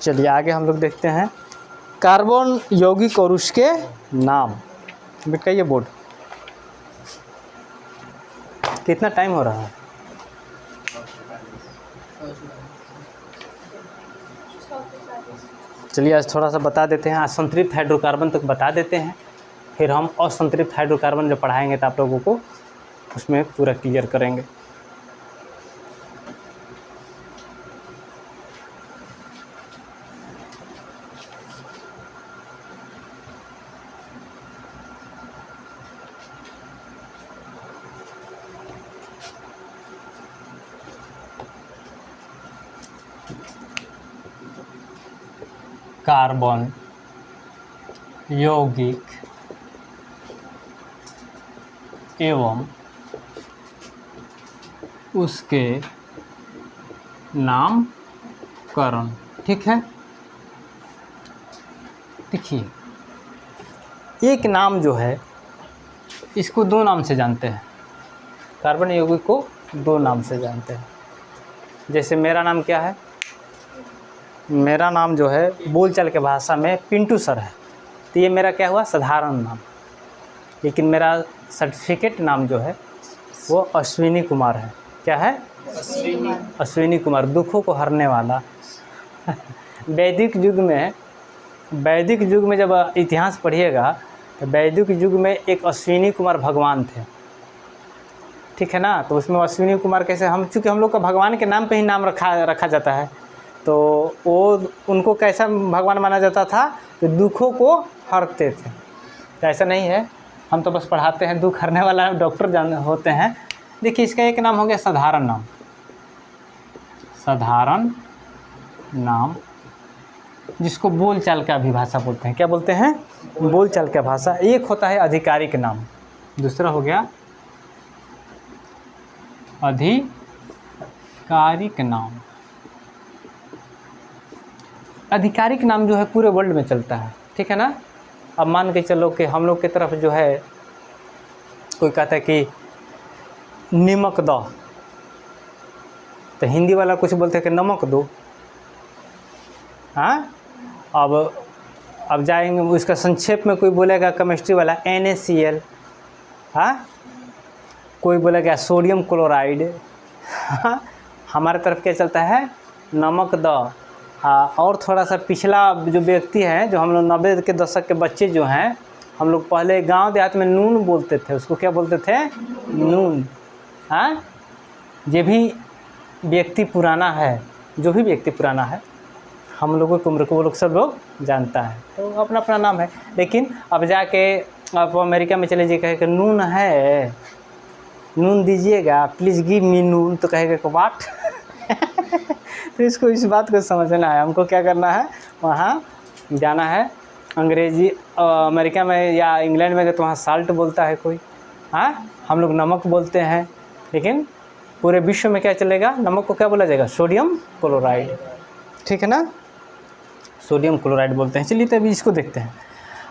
चलिए आगे हम लोग देखते हैं कार्बन यौगिक और उसके नाम। बिटकाइए बोर्ड, कितना टाइम हो रहा है, चलिए आज थोड़ा सा बता देते हैं। आज संतृप्त हाइड्रोकार्बन तक बता देते हैं, फिर हम असंतृप्त हाइड्रोकार्बन जो पढ़ाएंगे तो आप लोगों को उसमें पूरा क्लियर करेंगे। कार्बन यौगिक एवं उसके नामकरण। ठीक है, देखिए एक नाम जो है इसको 2 नाम से जानते हैं, कार्बन यौगिक को 2 नाम से जानते हैं। जैसे मेरा नाम क्या है, मेरा नाम जो है बोलचाल के भाषा में पिंटू सर है, तो ये मेरा क्या हुआ, साधारण नाम। लेकिन मेरा सर्टिफिकेट नाम जो है वो अश्विनी कुमार है। क्या है, अश्विनी कुमार, दुखों को हरने वाला। वैदिक युग में जब इतिहास पढ़िएगा तो वैदिक युग में एक अश्विनी कुमार भगवान थे। ठीक है ना, तो उसमें अश्विनी कुमार कैसे, चूँकि हम लोग का भगवान के नाम पे ही नाम रखा जाता है, तो वो उनको कैसा भगवान माना जाता था, तो दुखों को हरते थे। तो ऐसा नहीं है, हम तो बस पढ़ाते हैं, दुख हरने वाला डॉक्टर जान होते हैं। देखिए इसका एक नाम हो गया साधारण नाम। साधारण नाम जिसको बोलचाल का अभिभाषा बोलते हैं। क्या बोलते हैं? बोलचाल का भाषा। एक होता है आधिकारिक नाम, दूसरा हो गया आधिकारिक नाम। आधिकारिक नाम जो है पूरे वर्ल्ड में चलता है, ठीक है ना। अब मान के चलो कि हम लोग की तरफ जो है कोई कहता है कि नमक दो, तो हिंदी वाला कुछ बोलते हैं कि नमक दो। हाँ, अब जाएंगे उसका संक्षेप में कोई बोलेगा केमिस्ट्री वाला NaCl। हाँ, कोई बोलेगा सोडियम क्लोराइड। हाँ, हमारे तरफ क्या चलता है? नमक दो। हाँ, और थोड़ा सा पिछला जो व्यक्ति है, जो हम लोग 90 के दशक के बच्चे जो हैं, हम लोग पहले गांव देहात में नून बोलते थे, उसको क्या बोलते थे? नून। हाँ, ये भी व्यक्ति पुराना है, जो भी व्यक्ति पुराना है हम लोगों की उम्र को वो लोग सब लोग जानता है, तो अपना अपना नाम है। लेकिन अब जाके आप अमेरिका में चले जाइए, कहे कि नून है, नून दीजिएगा, प्लीज़ गिव मी नून, तो कहेगा कि वाट। तो इसको इस बात को समझना है, हमको क्या करना है, वहाँ जाना है। अंग्रेजी अमेरिका में या इंग्लैंड में तो वहाँ साल्ट बोलता है कोई। हाँ, हम लोग नमक बोलते हैं, लेकिन पूरे विश्व में क्या चलेगा? नमक को क्या बोला जाएगा? सोडियम क्लोराइड, ठीक है ना। सोडियम क्लोराइड बोलते हैं। चलिए तो अभी इसको देखते हैं।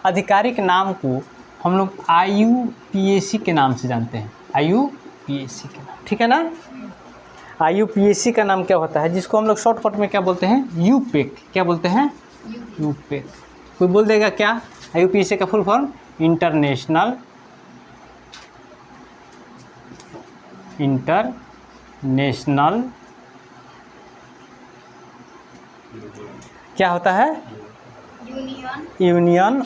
आधिकारिक नाम को हम लोग IUPAC के नाम से जानते हैं। IUPAC के नाम, ठीक है ना। IUPAC का नाम क्या होता है, जिसको हम लोग शॉर्टकट में क्या बोलते हैं? यूपेक। क्या बोलते हैं? यूपेक। कोई बोल देगा क्या IUPAC का फुल फॉर्म? इंटरनेशनल क्या होता है? यूनियन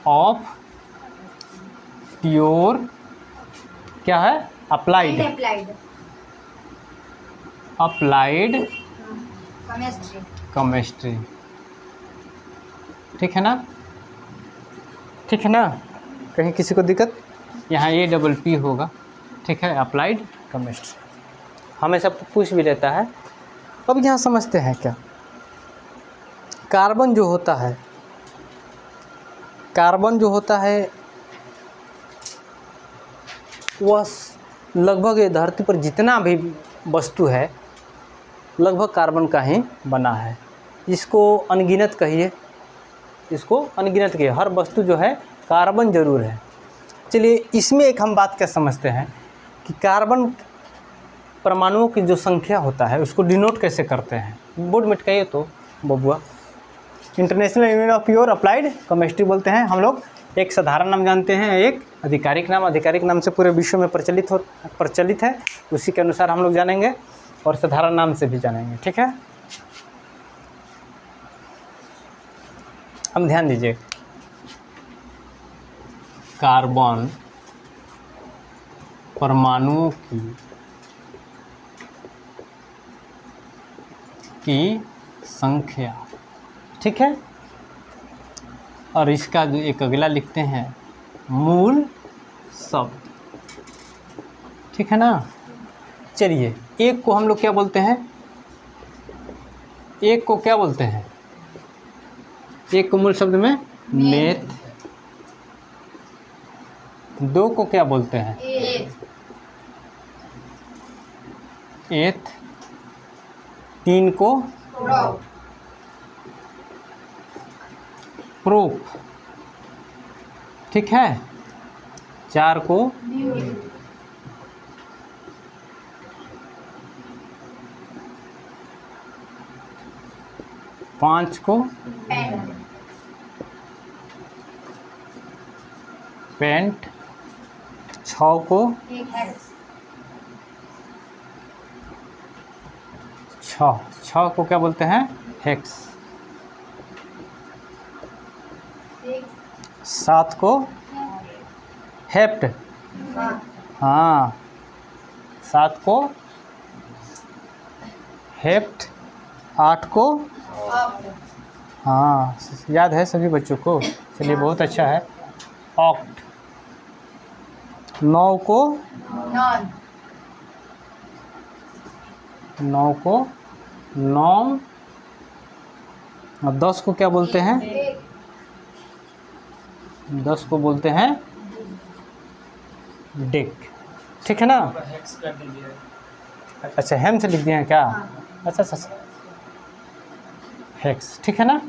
ऑफ प्योर क्या है? अप्लाइड केमिस्ट्री, ठीक है ना, ठीक है ना। कहीं किसी को दिक्कत? यहाँ APP होगा, ठीक है, अप्लाइड केमिस्ट्री। हमेशा पूछ भी लेता है। अब यहाँ समझते हैं क्या, कार्बन जो होता है, कार्बन जो होता है वह लगभग ये धरती पर जितना भी वस्तु है लगभग कार्बन का ही बना है। इसको अनगिनत कहिए, इसको अनगिनत कहिए, हर वस्तु जो है कार्बन जरूर है। चलिए इसमें एक हम बात क्या समझते हैं कि कार्बन परमाणुओं की जो संख्या होता है उसको डिनोट कैसे करते हैं। बोर्ड में कहिए तो बबुआ। International union of pure applied chemistry बोलते हैं हम लोग। एक साधारण नाम जानते हैं, एक आधिकारिक नाम। आधिकारिक नाम से पूरे विश्व में प्रचलित है, उसी के अनुसार हम लोग जानेंगे, और साधारण नाम से भी जानेंगे, ठीक है। हम ध्यान दीजिए, कार्बन परमाणुओं की संख्या, ठीक है। और इसका जो एक अगला लिखते हैं मूल शब्द, ठीक है ना। चलिए एक को हम लोग क्या बोलते हैं? एक को क्या बोलते हैं? एक को मूल शब्द में मेथ। दो को क्या बोलते हैं? एथ। तीन को प्रोप, ठीक है। चार को पाँच को पेंट, छः को छः को क्या बोलते हैं? हेक्स। सात को हेप्ट, हाँ, सात को हेप्ट। आठ को हाँ, याद है सभी बच्चों को। चलिए बहुत अच्छा है। ऑक्ट, 9 को नॉम, और 10 को क्या बोलते हैं? 10 को बोलते हैं डिक। ठीक है ना? अच्छा, हेम से लिख दिए हैं क्या? अच्छा अच्छा अच्छा, हेक्स। ठीक है ना?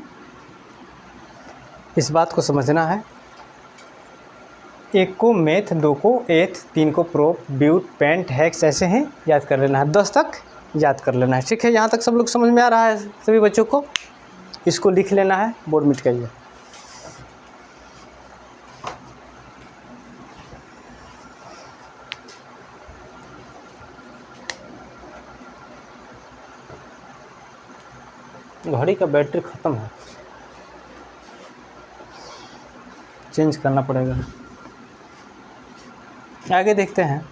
इस बात को समझना है। 1 को मेथ, 2 को एथ, 3 को प्रोप, ब्यूट, पेंट, हेक्स, ऐसे हैं, याद कर लेना है। 10 तक याद कर लेना है। ठीक है, यहाँ तक सब लोग समझ में आ रहा है सभी बच्चों को? इसको लिख लेना है, बोर्ड मिट जाइए। घड़ी का बैटरी ख़त्म है, चेंज करना पड़ेगा। आगे देखते हैं।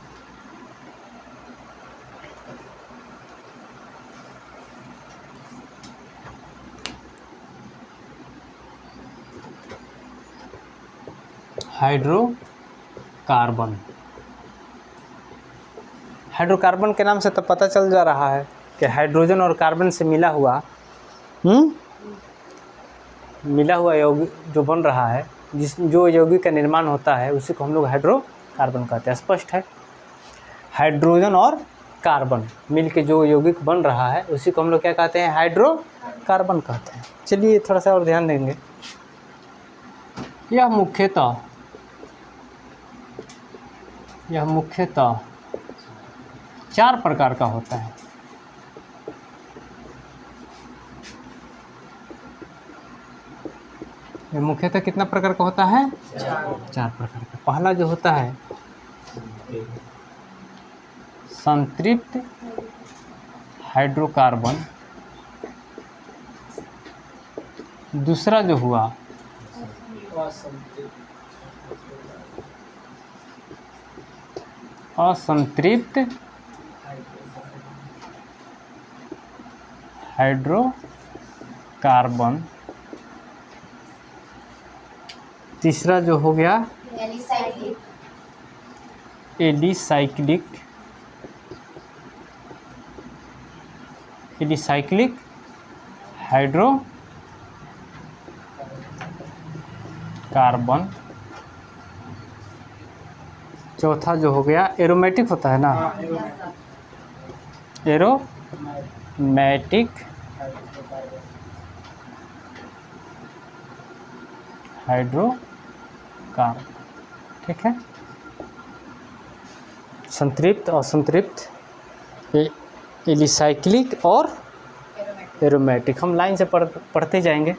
हाइड्रोकार्बन। हाइड्रोकार्बन के नाम से तो पता चल जा रहा है कि हाइड्रोजन और कार्बन से मिला हुआ यौगिक जो बन रहा है, जो यौगिक का निर्माण होता है, उसी को हम लोग हाइड्रोकार्बन कहते हैं। स्पष्ट है? हाइड्रोजन और कार्बन मिल के जो यौगिक बन रहा है, उसी को हम लोग क्या कहते हैं? हाइड्रोकार्बन कहते हैं। चलिए थोड़ा सा और ध्यान देंगे। यह मुख्यतः 4 प्रकार का होता है। ये मुख्यतः कितना प्रकार का होता है? 4 प्रकार का। पहला जो होता है संतृप्त हाइड्रोकार्बन, दूसरा जो हुआ असंतृप्त हाइड्रोकार्बन, तीसरा जो हो गया एलिसाइक्लिक हाइड्रोकार्बन, चौथा जो हो गया एरोमेटिक होता है ना, एरोमेटिक हाइड्रोकार्बन। ठीक है? संतृप्त, असंतृप्त, एलिसाइक्लिक और एरोमेटिक। हम लाइन से पढ़ते जाएंगे।